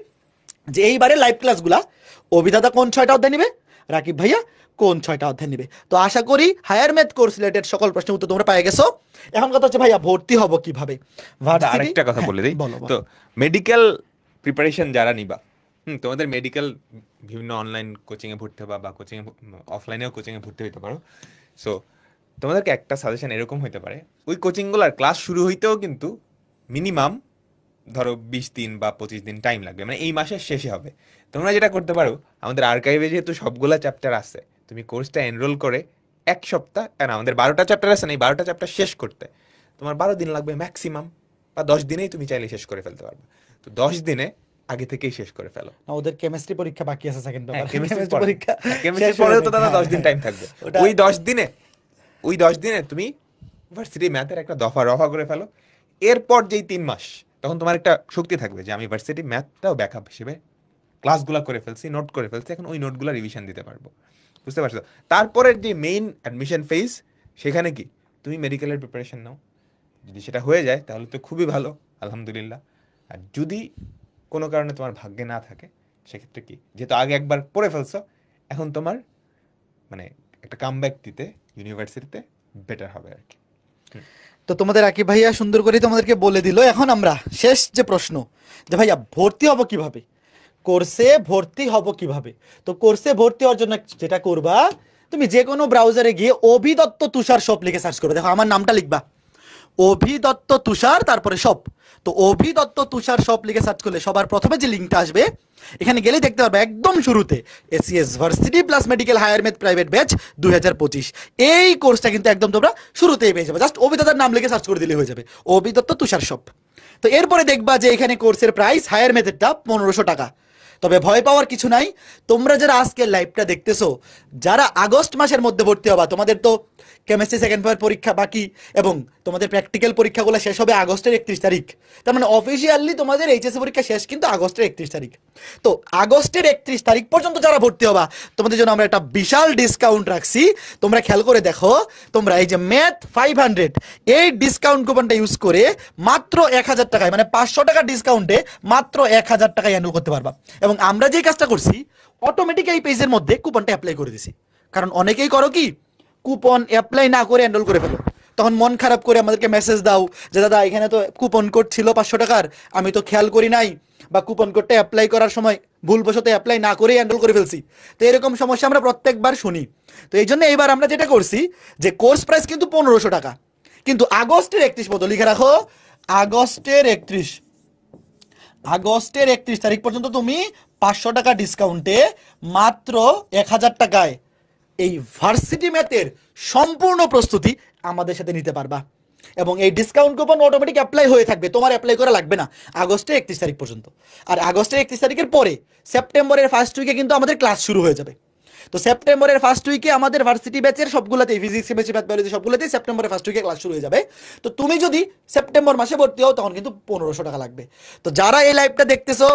যে এইবারে লাইভ ক্লাসগুলা অভিদাতা কোন 6টা অধ্যায় নিবে, রাকিব ভাইয়া কোন 6টা অধ্যায় নিবে। তো আশা করি হায়ার ম্যাথ কোর্স রিলেটেড সকল প্রশ্নের উত্তর তোমরা পেয়ে গেছো। এখন কথা হচ্ছে ভাইয়া ভর্তি হব কিভাবে? আরেকটা কথা বলে দিই, তো মেডিকেল প্রিপারেশন যারা নিবা, তোমাদের মেডিকেল বিভিন্ন অনলাইন কোচিংয়ে ভর্তি হবা বা কোচিংয়ে অফলাইনেও কোচিংয়ে ভর্তি হইতে পারো। সো তোমাদেরকে একটা সাজেশন এরকম হইতে পারে, ওই কোচিংগুলোর ক্লাস শুরু হইতেও কিন্তু মিনিমাম ধরো 20 দিন বা 25 দিন টাইম লাগবে, মানে এই মাসের শেষে হবে। তোমরা যেটা করতে পারো, আমাদের আর্কাইভে যেহেতু সবগুলা চ্যাপ্টার আছে, তুমি কোর্সটা এনরোল করে 1 সপ্তাহ, কারণ আমাদের 12টা চ্যাপ্টার আছে না, এই 12টা চ্যাপ্টার শেষ করতে তোমার 12 দিন লাগবে ম্যাক্সিমাম, বা 10 দিনেই তুমি চাইলে শেষ করে ফেলতে পারবে। তো 10 দিনে আগে থেকেই শেষ করে ফেলো। ওদের কেমিস্ট্রি পরীক্ষা বাকি আছে, সেকেন্ড পেপার কেমিস্ট্রি পরীক্ষা, পরেও তো দাদা 10 দিন টাইম থাকবে। ওই 10 দিনে তুমি ভার্সিটি ম্যাথের একটা রফা করে ফেলো। এরপর যেই 3 মাস, তখন তোমার একটা শক্তি থাকবে যে আমি ভার্সিটি ম্যাথটাও ব্যাকআপ হিসেবে ক্লাসগুলো করে ফেলছি, নোট করে ফেলছি, এখন ওই নোটগুলো রিভিশন দিতে পারবো, বুঝতে পারছো? তারপরের যে মেইন অ্যাডমিশন ফেজ, সেখানে কি তুমি মেডিকেলের প্রিপারেশন নাও। যদি সেটা হয়ে যায় তাহলে তো খুবই ভালো, আলহামদুলিল্লাহ। আর যদি কোনো কারণে তোমার ভাগ্যে না থাকে, সেক্ষেত্রে কি, যেহেতু আগে একবার পড়ে ফেলছো, এখন তোমার মানে একটা কামব্যাক দিতে ইউনিভার্সিটিতে বেটার হবে আর কি। তো তোমাদের রাকিব ভাইয়া সুন্দর করে তোমাদেরকে বলে দিল। এখন আমরা শেষ যে প্রশ্ন, যে ভাইয়া ভর্তি হব কিভাবে, কোর্সে ভর্তি হব কিভাবে? তো কোর্সে ভর্তি হওয়ার জন্য যেটা করবা, তুমি যে কোনো ব্রাউজারে গিয়ে অভিদত্ত তুষার শপ লিখে সার্চ করবে। দেখো আমার নামটা লিখবা, অভিদত্ত তুষার, তারপরে শপ। তো অভিদত্ত তুষার শপ লিখে সার্চ করলে সবার প্রথমে যে লিঙ্কটা আসবে, এখানে গেলে দেখতে পারবে একদম শুরুতে ACS varsity plus medical higher math private batch 2025, এই কোর্সটা কিন্তু একদম তোমরা শুরুতেই পেয়ে যাবে। জাস্ট অভিদত্তার নাম লিখে সার্চ করে দিলে হয়ে যাবে, অভিদত্ত তুষার শপ। তো এরপরে দেখবা যে এখানে কোর্সের প্রাইস হায়ার ম্যাথেরটা 1500 টাকা। তবে ভয় পাওয়ার কিছু নাই। তোমরা যারা আজকের লাইভটা দেখতেছো, যারা আগস্ট মাসের মধ্যে ভর্তি হবা, তোমাদের তো কেমিস্ট্রি সেকেন্ড পেপার পরীক্ষা বাকি এবং তোমাদের প্র্যাকটিক্যাল পরীক্ষাগুলো শেষ হবে আগস্টের 31 তারিখ। তার মানে অফিসিয়ালি তোমাদের এইচএসসি পরীক্ষা শেষ কিন্তু আগস্টের 31 তারিখ। তো আগস্টের 31 তারিখ পর্যন্ত যারা ভর্তি হবা, তোমাদের জন্য আমরা একটা বিশাল ডিসকাউন্ট রাখছি। তোমরা খেয়াল করে দেখো, তোমরা এই যে ম্যাথ 500 এই ডিসকাউন্ট কুপনটা ইউজ করে মাত্র 1000 টাকায়, মানে 500 টাকার ডিসকাউন্টে মাত্র 1000 টাকায় এনরোল করতে পারবা। এবং আমরা যে কাজটা করছি, অটোমেটিক এই পেজের মধ্যে কুপনটা অ্যাপ্লাই করে দিছি। কারণ অনেকেই করো কি, কুপন অ্যাপ্লাই না করে এনরোল করে ফেলো, তখন মন খারাপ করে আমাদেরকে মেসেজ দাও যে দাদা এখানে তো কুপন কোড ছিল 500 টাকার, আমি তো খেয়াল করি নাই, বা কুপন কোডটা অ্যাপ্লাই করার সময় ভুলবশত অ্যাপ্লাই না করেই এনরোল করে ফেলছি। তো এরকম সমস্যা আমরা প্রত্যেকবার শুনি। তো এই জন্য এইবার আমরা যেটা করছি যে কোর্স প্রাইস কিন্তু 1500 টাকা, কিন্তু আগস্টের 31 পর্যন্ত লিখে রাখো, আগস্টের 31 তারিখ পর্যন্ত তুমি 500 টাকা ডিসকাউন্টে মাত্র 1000 টাকায় এই ভার্সিটি ম্যাথের সম্পূর্ণ প্রস্তুতি আমাদের সাথে নিতে পারবা। এবং এই ডিসকাউন্ট কুপন অটোমেটিক অ্যাপ্লাই হয়ে থাকবে, তোমার অ্যাপ্লাই করা লাগবে না আগস্টের 31 তারিখ পর্যন্ত। আর আগস্টের 31 তারিখের পরে সেপ্টেম্বরের ফার্স্ট উইকে কিন্তু আমাদের ক্লাস শুরু হয়ে যাবে। তো সেপ্টেম্বরের ফার্স্ট উইকে আমাদের ভার্সিটি ব্যাচের সবগুলোতেই, ফিজিক্স কেমিস্ট্রি ম্যাথ বায়োলজি সবগুলোতেই সেপ্টেম্বরের ফার্স্ট উইকে ক্লাস শুরু হয়ে যাবে। তো তুমি যদি সেপ্টেম্বর মাসে ভর্তি হও তখন কিন্তু 1500 টাকা লাগবে। তো যারা এই লাইভটা দেখতেছো,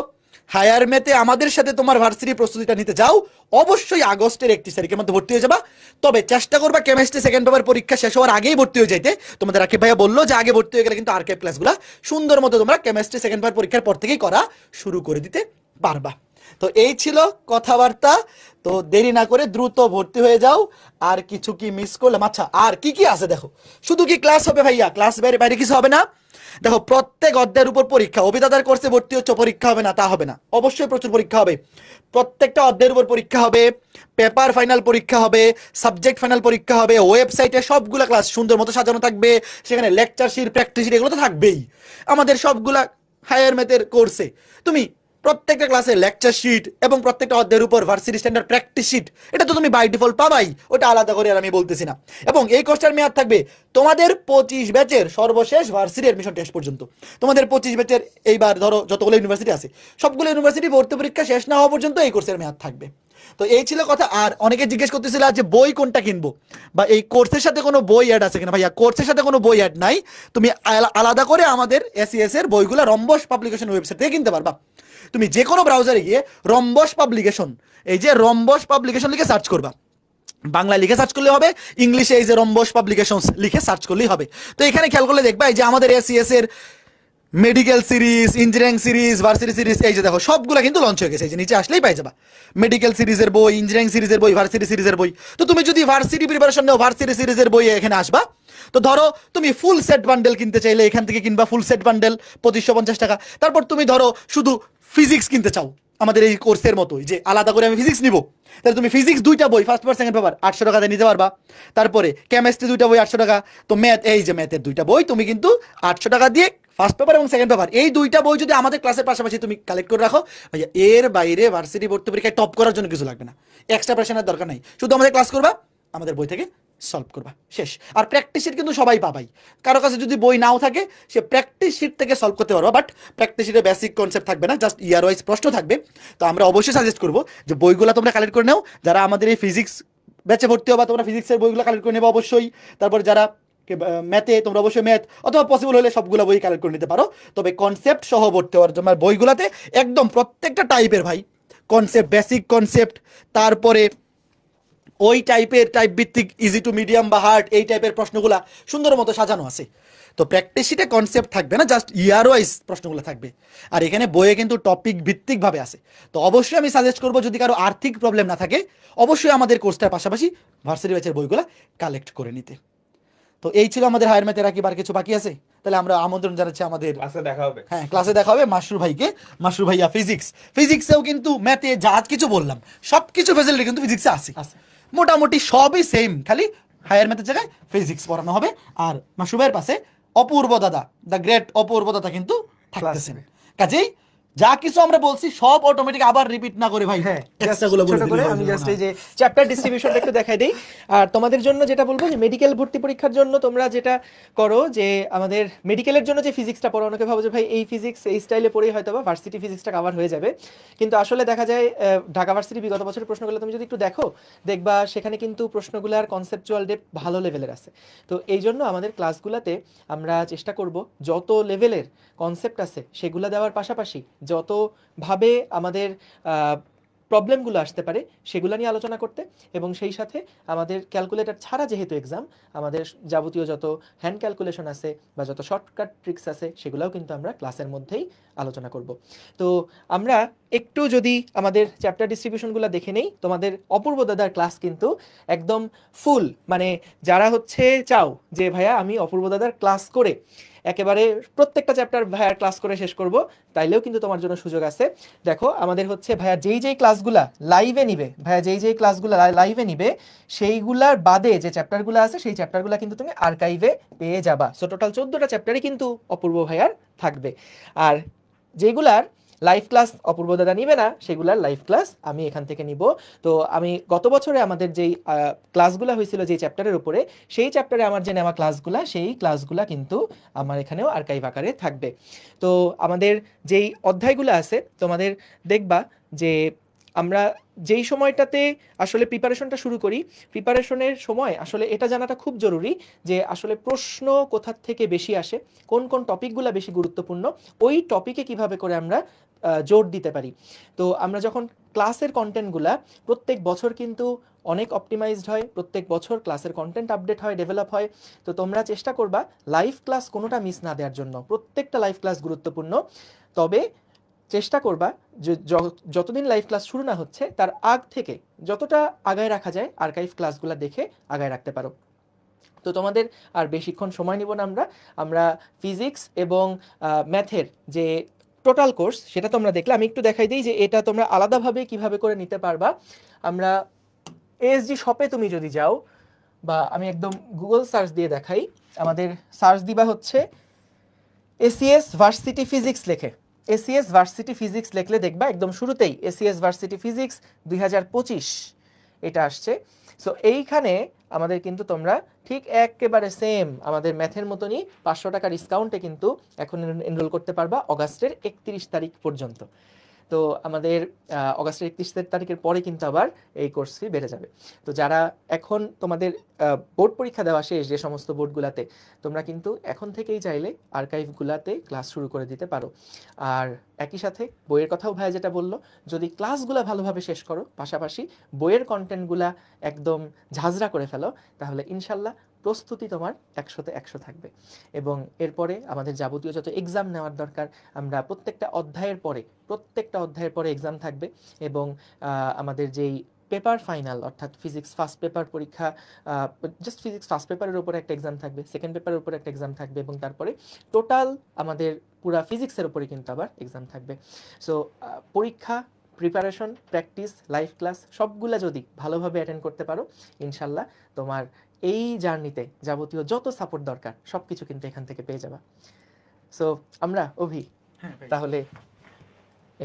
হায়ার ম্যাথে আমাদের সাথে তোমার ভার্সিটি প্রস্তুতিটা নিতে যাও, অবশ্যই আগস্টের 31 তারিখের মধ্যে ভর্তি হয়ে যাবা। তবে চেষ্টা করবা কেমিস্ট্রি সেকেন্ড পেপার পরীক্ষা শেষ হওয়ার আগেই ভর্তি হয়ে যাইতে। তোমাদের আকিব ভাইয়া বললো যে আগে ভর্তি হয়ে গেলে কিন্তু আর্কাইভ ক্লাসগুলো সুন্দর মতো তোমরা কেমিস্ট্রি সেকেন্ড পেপার পরীক্ষার পর থেকেই করা শুরু করে দিতে পারবা। তো এই ছিল কথাবার্তা। তো দেরি না করে দ্রুত ভর্তি হয়ে যাও। আর কিছু কি মিস করলাম? আচ্ছা, আর কি কি আছে দেখো। শুধু কি ক্লাস হবে ভাইয়া? ক্লাস বাইরে বাইরে কিছু হবে না। দেখো, প্রত্যেক অধ্যায়ের উপর পরীক্ষা। অভিদাতার কোর্সে ভর্তি হচ্ছে, পরীক্ষা হবে না তা হবে না, অবশ্যই প্রচুর পরীক্ষা হবে। প্রত্যেকটা অধ্যায়ের উপর পরীক্ষা হবে, পেপার ফাইনাল পরীক্ষা হবে, সাবজেক্ট ফাইনাল পরীক্ষা হবে। ওয়েবসাইটে সবগুলা ক্লাস সুন্দর মতো সাজানো থাকবে, সেখানে লেকচার শিট, প্র্যাকটিস শিট এগুলো তো থাকবেই আমাদের সবগুলা হায়ার ম্যাথের কোর্সে। তুমি প্রত্যেকটা ক্লাসে লেকচার শিট এবং প্রত্যেকটা অধ্যায়ের উপর ভার্সিটি স্ট্যান্ডার্ড প্র্যাকটিস শিট, এটা তো তুমি বাই ডিফল্ট পাবাই, ওটা আলাদা করে আর আমি বলতেছি না। এবং এই কোর্সটার মেয়াদ থাকবে তোমাদের 25 ব্যাচের সর্বশেষ ভার্সিটি অ্যাডমিশন টেস্ট পর্যন্ত। তোমাদের 25 ব্যাচের এইবার ধরো যতগুলো ইউনিভার্সিটি আছে, সবগুলো ইউনিভার্সিটি ভর্তি পরীক্ষা শেষ না হওয়া পর্যন্ত এই কোর্সের মেয়াদ থাকবে। তো এই ছিল কথা। আর অনেকে জিজ্ঞেস করতেছিল যে বই কোনটা কিনবো, বা এই কোর্সের সাথে কোনো বই অ্যাড আছে কিনা। ভাইয়া, কোর্সের সাথে কোনো বই অ্যাড নাই, তুমি আলাদা করে আমাদের এসইএস এর বইগুলো রম্বস পাবলিকেশন ওয়েবসাইট থেকে কিনতে পারবা। তুমি যে কোনো ব্রাউজারে গিয়ে রম্বস পাবলিকেশন, এই যে রম্বস পাবলিকেশন লিখে সার্চ করবা, বাংলা লিখে সার্চ করলে হবে, ইংলিশে এই যে রম্বস পাবলিকেশনস লিখে সার্চ করলেই হবে। তো এখানে খেয়াল করলে দেখবা এই যে আমাদের এসইএস এর medical series, engineering series, varsity series, এই যে দেখো সবগুলা কিন্তু লঞ্চ হয়ে গেছে। এই যে নিচে আসলেই পাই যাবা মেডিকেল সিরিজের বই, ইঞ্জিনিয়ারিং সিরিজের বই, ভার্সিটি সিরিজের বই। তো তুমি যদি ভার্সিটি প্রিপারেশন নাও, ভার্সিটি সিরিজের বই এখানে আসবা। তো ধরো তুমি ফুল সেট বান্ডেল কিনতে চাইলে এখান থেকে কিনবা, ফুল সেট বান্ডেল 2550 টাকা। তারপর তুমি ধরো শুধু ফিজিক্স কিনতে চাও আমাদের এই কোর্সের মতোই, যে আলাদা করে আমি ফিজিক্স নিব, তাহলে তুমি ফিজিক্স 2টা বই ফার্স্ট পেপার সেকেন্ড পেপার 800 টাকাতে নিতে পারবা। তারপরে কেমিস্ট্রি 2টা বই 800 টাকা। তো ম্যাথ, এই যে ম্যাথের 2টা বই তুমি কিন্তু 800 টাকা দিয়ে ফার্স্ট পেপার এবং সেকেন্ড পেপার, এই 2টা বই যদি আমাদের ক্লাসের পাশাপাশি তুমি কালেক্ট করে রাখো, ভাইয়া এর বাইরে ভার্সিটি ভর্তি পরীক্ষায় টপ করার জন্য কিছু লাগবে না, এক্সট্রা প্রেশারের দরকার নাই। শুধু আমাদের ক্লাস করবা, আমাদের বই থেকে সলভ করবা, শেষ। আর প্র্যাকটিস শিট কিন্তু সবাই পাবাই। কারো কাছে যদি বই নাও থাকে, সে প্র্যাকটিস শিট থেকে সলভ করতে পারবা, বাট প্র্যাকটিস শিটে বেসিক কনসেপ্ট থাকবে না, জাস্ট ইয়ার ওয়াইজ প্রশ্ন থাকবে। তো আমরা অবশ্যই সাজেস্ট করবো যে বইগুলো তোমরা কালেক্ট করে নাও। যারা আমাদের এই ফিজিক্স ব্যাচে ভর্তি হবা, তোমরা ফিজিক্সের বইগুলো কালেক্ট করে নেবে অবশ্যই। তারপর যারা ম্যাথে, তোমরা অবশ্যই ম্যাথ, অথবা পসিবল হলে সবগুলো বই কালেক্ট করে নিতে পারো। তবে কনসেপ্ট সহ ভর্তি হওয়ার জন্য বইগুলোতে একদম প্রত্যেকটা টাইপের ভাই কনসেপ্ট, বেসিক কনসেপ্ট, তারপরে ওই টাইপের, টাইপ ভিত্তিক, ইজি টু মিডিয়াম বা হার্ড, এই টাইপের প্রশ্নগুলা সুন্দর মতো সাজানো আছে। তো প্র্যাকটিস শিটে কনসেপ্ট থাকবে না, জাস্ট ইয়ার ওয়াইজ প্রশ্নগুলো থাকবে। আর এখানে বইয়ে কিন্তু টপিক ভিত্তিকভাবে আছে। তো অবশ্যই আমি সাজেস্ট করবো, যদি কারো আর্থিক প্রবলেম না থাকে, অবশ্যই আমাদের কোর্সটার পাশাপাশি ভার্সিটি ব্যাচের বইগুলো কালেক্ট করে নিতে। তো এই ছিল আমাদের হায়ার ম্যাথের। কি বার কিছু বাকি আছে? তাহলে আমরা আমন্ত্রণ জানাচ্ছি আমাদের ক্লাসে দেখা হবে। হ্যাঁ, ক্লাসে দেখা হবে মাশরুর ভাইকে। মাশরুর ভাইয়া ফিজিক্সেও কিন্তু ম্যাথে যা কিছু বললাম সব কিছু ফেসিলিটি কিন্তু ফিজিক্সে আছে, মোটামুটি সবই সেম, খালি হায়ার ম্যাথের জায়গায় ফিজিক্স পড়ানো হবে। আর মাশরুর ভাইয়ের পাশে অপূর্ব দাদা, দ্য গ্রেট অপূর্ব দাদা কিন্তু থাকতেছেন। কাজেই যা কিছু আমরা বলছি সব অটোমেটিক আবার রিপিট না করে ভাই হ্যাঁ এক্সট্রা গুলো বলে ছোট দিলে করে হয় আমি যেমন জাস্ট এই হয়। যে চ্যাপ্টার ডিস্ট্রিবিউশনটা একটু দেখাই দেই। আর তোমাদের জন্য যেটা বলবো যে মেডিকেল ভর্তি পরীক্ষার জন্য তোমরা যেটা করো যে আমাদের মেডিকেলের জন্য যে ফিজিক্সটা পড়ো, অনেকে ভাবো যে ভাই এই ফিজিক্স এই স্টাইলে পড়েই হয়তো বা ভার্সিটি ফিজিক্সটা কভার হয়ে যাবে, কিন্তু আসলে দেখা যায় ঢাকা ভার্সিটি বিগত বছরের প্রশ্নগুলো তুমি যদি একটু দেখো দেখবা সেখানে কিন্তু প্রশ্নগুলোর কনসেপচুয়াল ডেপথ ভালো লেভেলের আছে। তো এই জন্য আমাদের ক্লাসগুলোতে আমরা চেষ্টা করব যত লেভেলের কনসেপ্ট আছে সেগুলো দেওয়ার পাশাপাশি যতভাবে আমাদের প্রবলেমগুলো আসতে পারে সেগুলো নিয়ে আলোচনা করতে, এবং সেই সাথে আমাদের ক্যালকুলেটর ছাড়া যেহেতু এক্সাম, আমাদের যাবতীয় যত হ্যান্ড ক্যালকুলেশন আছে বা যত শর্টকাট ট্রিক্স আছে সেগুলোও কিন্তু আমরা ক্লাসের মধ্যেই আলোচনা করব। তো আমরা একটু যদি আমাদের চ্যাপ্টার ডিস্ট্রিবিউশনগুলো দেখে নেই, তোমাদের অপূর্ব দাদার ক্লাস কিন্তু একদম ফুল, মানে যারা হচ্ছে চাও যে ভাইয়া আমি অপূর্ব দাদার ক্লাস করে একেবারে প্রত্যেকটা চ্যাপ্টার ভাইয়ার ক্লাস করে শেষ করব, তাইলেও কিন্তু তোমার জন্য সুযোগ আছে। দেখো আমাদের হচ্ছে ভাইয়া যেই ক্লাসগুলা লাইভে নিবে, ভাইয়া যেই ক্লাসগুলা লাইভে নিবে সেইগুলার বাদে যে চ্যাপ্টারগুলো আছে সেই চ্যাপ্টারগুলো কিন্তু তুমি আর্কাইভে পেয়ে যাবা। সো টোটাল 14টা চ্যাপ্টারই কিন্তু অপূর্ব ভাইয়ার থাকবে। আর যেগুলার লাইভ ক্লাস অপূর্ব দাদা নিবে না সেগুলার লাইভ ক্লাস আমি এখান থেকে নিব। তো আমি গত বছরে আমাদের যেই ক্লাসগুলো হয়েছিল যেই চ্যাপ্টারের উপরে, সেই চ্যাপ্টারে আমার যে নেওয়া ক্লাসগুলা সেই ক্লাসগুলা কিন্তু আমার এখানেও আর্কাইভ আকারে থাকবে। তো আমাদের যেই অধ্যায়গুলো আছে তোমাদের দেখবা যে আমরা যেই সময়টাতে আসলে প্রিপারেশনটা শুরু করি, প্রিপারেশনের সময় আসলে এটা জানাটা খুব জরুরি যে আসলে প্রশ্ন কোথার থেকে বেশি আসে, কোন কোন টপিকগুলো বেশি গুরুত্বপূর্ণ, ওই টপিকে কিভাবে করে আমরা জোর দিতে পারি। তো আমরা যখন ক্লাসের কন্টেন্টগুলা প্রত্যেক বছর কিন্তু অনেক অপটিমাইজড হয়, প্রত্যেক বছর ক্লাসের কন্টেন্ট আপডেট হয়, ডেভেলপ হয়। তো তোমরা চেষ্টা করবা লাইভ ক্লাস কোনোটা মিস না দেওয়ার জন্য, প্রত্যেকটা লাইভ ক্লাস গুরুত্বপূর্ণ। তবে চেষ্টা করবা যে যতদিন লাইভ ক্লাস শুরু না হচ্ছে তার আগ থেকে যতটা আগায় রাখা যায় আর্কাইভ ক্লাসগুলো দেখে আগায় রাখতে পারো। তো তোমাদের আর বেশিক্ষণ সময় নিব না আমরা ফিজিক্স এবং ম্যাথের যে টোটাল কোর্স সেটা তোমরা দেখলে, আমি একটু দেখাই দিই যে এটা তোমরা আলাদাভাবে কিভাবে করে নিতে পারবা। আমরা এএসডি শপে তুমি যদি যাও বা আমি একদম গুগল সার্চ দিয়ে দেখাই, আমাদের সার্চ দিবা হচ্ছে এসিএস ভার্সিটি ফিজিক্স লেখে। এসিএস ভার্সিটি ফিজিক্স লিখলে দেখবা একদম শুরুতেই এসিএস ভার্সিটি ফিজিক্স 2025 এটা আসছে। সো এইখানে আমাদের কিন্তু তোমরা ঠিক একেবারে সেম আমাদের ম্যাথের মতনই 500 টাকা ডিসকাউন্টে কিন্তু এখন এনরোল করতে পারবা অগাস্টের 31 তারিখ পর্যন্ত। তো আমাদের অগাস্টের 31 তারিখের পরে কিন্তু আবার এই কোর্স ফি বেড়ে যাবে। তো যারা এখন তোমাদের বোর্ড পরীক্ষা দেওয়া শেষ যে সমস্ত বোর্ডগুলোতে, তোমরা কিন্তু এখন থেকেই চাইলে আর্কাইভগুলোতে ক্লাস শুরু করে দিতে পারো। আর একই সাথে বইয়ের কথাও ভাই যেটা বললো, যদি ক্লাসগুলো ভালোভাবে শেষ করো পাশাপাশি বইয়ের কন্টেন্টগুলা একদম ঝাঁঝরা করে ফেলো, তাহলে ইনশাল্লাহ প্রস্তুতি তোমার 100তে 100 থাকবে। এবং এরপরে আমাদের যাবতীয় যত এক্সাম নেওয়ার দরকার, আমরা প্রত্যেকটা অধ্যায়ের পরে এক্সাম থাকবে। এবং আমাদের যেই পেপার ফাইনাল অর্থাৎ ফিজিক্স ফার্স্ট পেপার পরীক্ষা, জাস্ট ফিজিক্স ফার্স্ট পেপারের উপরে একটা এক্সাম থাকবে, সেকেন্ড পেপারের উপরে একটা এক্সাম থাকবে, এবং তারপরে টোটাল আমাদের পুরা ফিজিক্সের উপরে কিন্তু আবার এক্সাম থাকবে। সো পরীক্ষা, প্রিপারেশন, প্র্যাকটিস, লাইভ ক্লাস সবগুলা যদি ভালোভাবে অ্যাটেন্ড করতে পারো, ইনশাল্লাহ তোমার এই জার্নিতে যাবতীয় যত সাপোর্ট দরকার সব কিছু কিন্তু এখান থেকে পেয়ে যাবা। সো আমরা তাহলে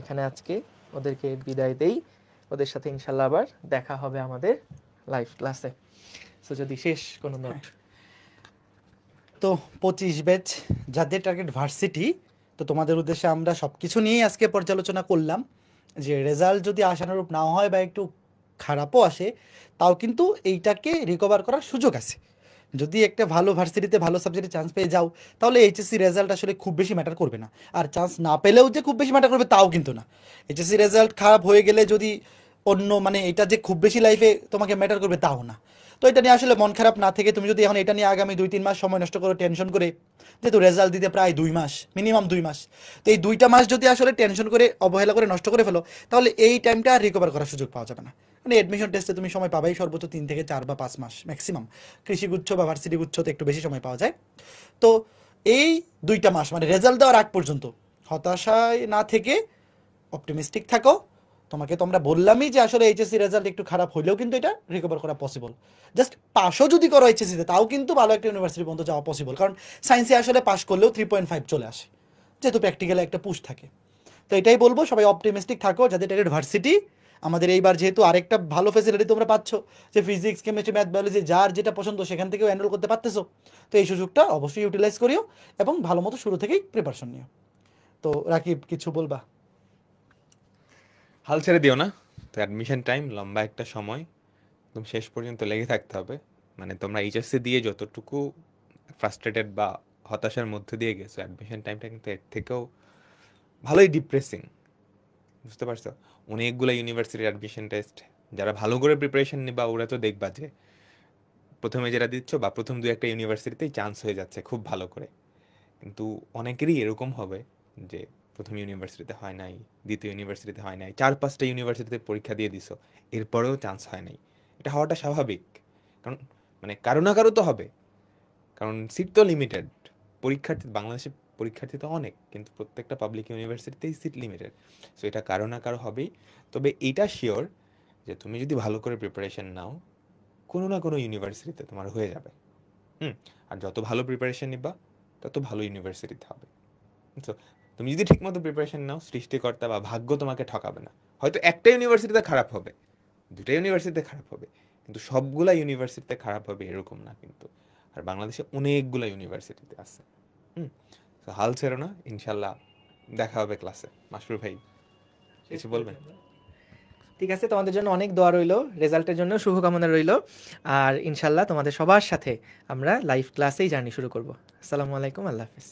এখানে আজকে ওদেরকে বিদায় দেই। ওদের সাথে ইনশাল্লাহ আবার দেখা হবে আমাদের লাইভ ক্লাসে। সো যদি শেষ কোনো নোট। তো 25 ব্যাচ যাদের টার্গেট ভার্সিটি, তো তোমাদের উদ্দেশ্যে আমরা সব কিছু নিয়েই আজকে পর্যালোচনা করলাম যে রেজাল্ট যদি আশানুরূপ নাও হয় বা একটু খারাপও আসে, তাও কিন্তু এইটাকে রিকভার করার সুযোগ আছে। যদি একটা ভালো ভার্সিটিতে ভালো সাবজেক্টে চান্স পেয়ে যাও, তাহলে এইচএসসি রেজাল্ট আসলে খুব বেশি ম্যাটার করবে না। আর চান্স না পেলেও যে খুব বেশি ম্যাটার করবে তাও কিন্তু না। এইচএসসি রেজাল্ট খারাপ হয়ে গেলে যদি অন্য মানে এটা যে খুব বেশি লাইফে তোমাকে ম্যাটার করবে তাও না। তো এটা নিয়ে আসলে মন খারাপ না থেকে তুমি যদি এখন এটা নিয়ে আগামী 2-3 মাস সময় নষ্ট করো টেনশন করে, যেহেতু রেজাল্ট দিতে প্রায় 2 মাস, মিনিমাম 2 মাস, তো এই 2টা মাস যদি আসলে টেনশন করে অবহেলা করে নষ্ট করে ফেলো, তাহলে এই টাইমটা আর রিকভার করার সুযোগ পাওয়া যাবে না। মানে অ্যাডমিশন টেস্টে তুমি সময় পাবাই সর্বোচ্চ 3 থেকে 4 বা 5 মাস ম্যাক্সিমাম। কৃষিগুচ্ছ বা ভার্সিটি গুচ্ছতে একটু বেশি সময় পাওয়া যায়। তো এই 2টা মাস মানে রেজাল্ট দেওয়ার আগ পর্যন্ত হতাশায় না থেকে অপটিমিস্টিক থাকো। তোমরা বললামই যে আসলে এইচএসসি রেজাল্ট একটু খারাপ হলেও কিন্তু এটা রিকভার করা পসিবল। জাস্ট পাসও যদি করো এইচএসসিতে, তাও কিন্তু ভালো একটা ইউনিভার্সিটি পর্যন্ত যাওয়া পসিবল, কারণ সায়েন্সে আসলে পাস করলেও 3.5 চলে আসে, যেহেতু প্র্যাকটিক্যালে একটা পুশ থাকে। তো এটাই বলবো, সবাই অপটিমিস্টিক থাকো, যাদের টার্গেট ভার্সিটি। আমাদের এইবার যেহেতু আরেকটা ভালো ফেসিলিটি তোমরা পাচ্ছ, যে ফিজিক্স, কেমিস্ট্রি, ম্যাথ, বায়োলজি যার যেটা পছন্দ সেখান থেকেও এনরোল করতে পারতেছো, তো এই সুযোগটা অবশ্যই ইউটিলাইজ করিও এবং ভালো মতো শুরু থেকেই প্রিপারেশন নিও। তো রাকিব, কিছু বলবা? হাল ছেড়ে দিও না। তো অ্যাডমিশন টাইম লম্বা একটা সময়, একদম শেষ পর্যন্ত লেগে থাকতে হবে। মানে তোমরা এইচএসসি দিয়ে যতটুকু ফ্রাস্ট্রেটেড বা হতাশার মধ্যে দিয়ে গেছো, অ্যাডমিশন টাইমটা কিন্তু এর থেকেও ভালোই ডিপ্রেসিং, বুঝতে পারছো? অনেকগুলো ইউনিভার্সিটির অ্যাডমিশন টেস্ট, যারা ভালো করে প্রিপারেশন নিবা ওরা তো দেখবা যে প্রথমে যেটা দিচ্ছ বা প্রথম দু একটা ইউনিভার্সিটিতেই চান্স হয়ে যাচ্ছে খুব ভালো করে। কিন্তু অনেকেরই এরকম হবে যে প্রথম ইউনিভার্সিটিতে হয় নাই, দ্বিতীয় ইউনিভার্সিটিতে হয় নাই, 4-5টা ইউনিভার্সিটিতে পরীক্ষা দিয়ে দিছো, এরপরেও চান্স হয় নাই। এটা হওয়াটা স্বাভাবিক, কারণ মানে কারো না কারো তো হবে, কারণ সিট তো লিমিটেড। পরীক্ষার্থী বাংলাদেশের পরীক্ষার্থী তো অনেক, কিন্তু প্রত্যেকটা পাবলিক ইউনিভার্সিটিতেই সিট লিমিটেড। সো এটা কারো না কারো হবেই। তবে এটা শিওর যে তুমি যদি ভালো করে প্রিপারেশন নাও, কোনো না কোনো ইউনিভার্সিটিতে তোমার হয়ে যাবে। আর যত ভালো প্রিপারেশন নিবা তত ভালো ইউনিভার্সিটিতে হবে। তো তুমি যদি ঠিকমতো প্রিপারেশন নাও, সৃষ্টিকর্তা বা ভাগ্য তোমাকে ঠকাবে না। হয়তো একটা ইউনিভার্সিটিতে খারাপ হবে, দুটা ইউনিভার্সিটিতে খারাপ হবে, কিন্তু সবগুলা ইউনিভার্সিটিতে খারাপ হবে এরকম না কিন্তু। আর বাংলাদেশে অনেকগুলা ইউনিভার্সিটিতে আছে। হুম তো হাল ছেড়ো না, ইনশাল্লাহ দেখা হবে ক্লাসে। মাসরুর ভাই, কিছু বলবেন? ঠিক আছে, তোমাদের জন্য অনেক দোয়া রইলো, রেজাল্টের জন্য শুভকামনা রইলো। আর ইনশাল্লাহ তোমাদের সবার সাথে আমরা লাইভ ক্লাসেই জার্নি শুরু করব। আসসালামু আলাইকুম, আল্লাহ হাফিজ।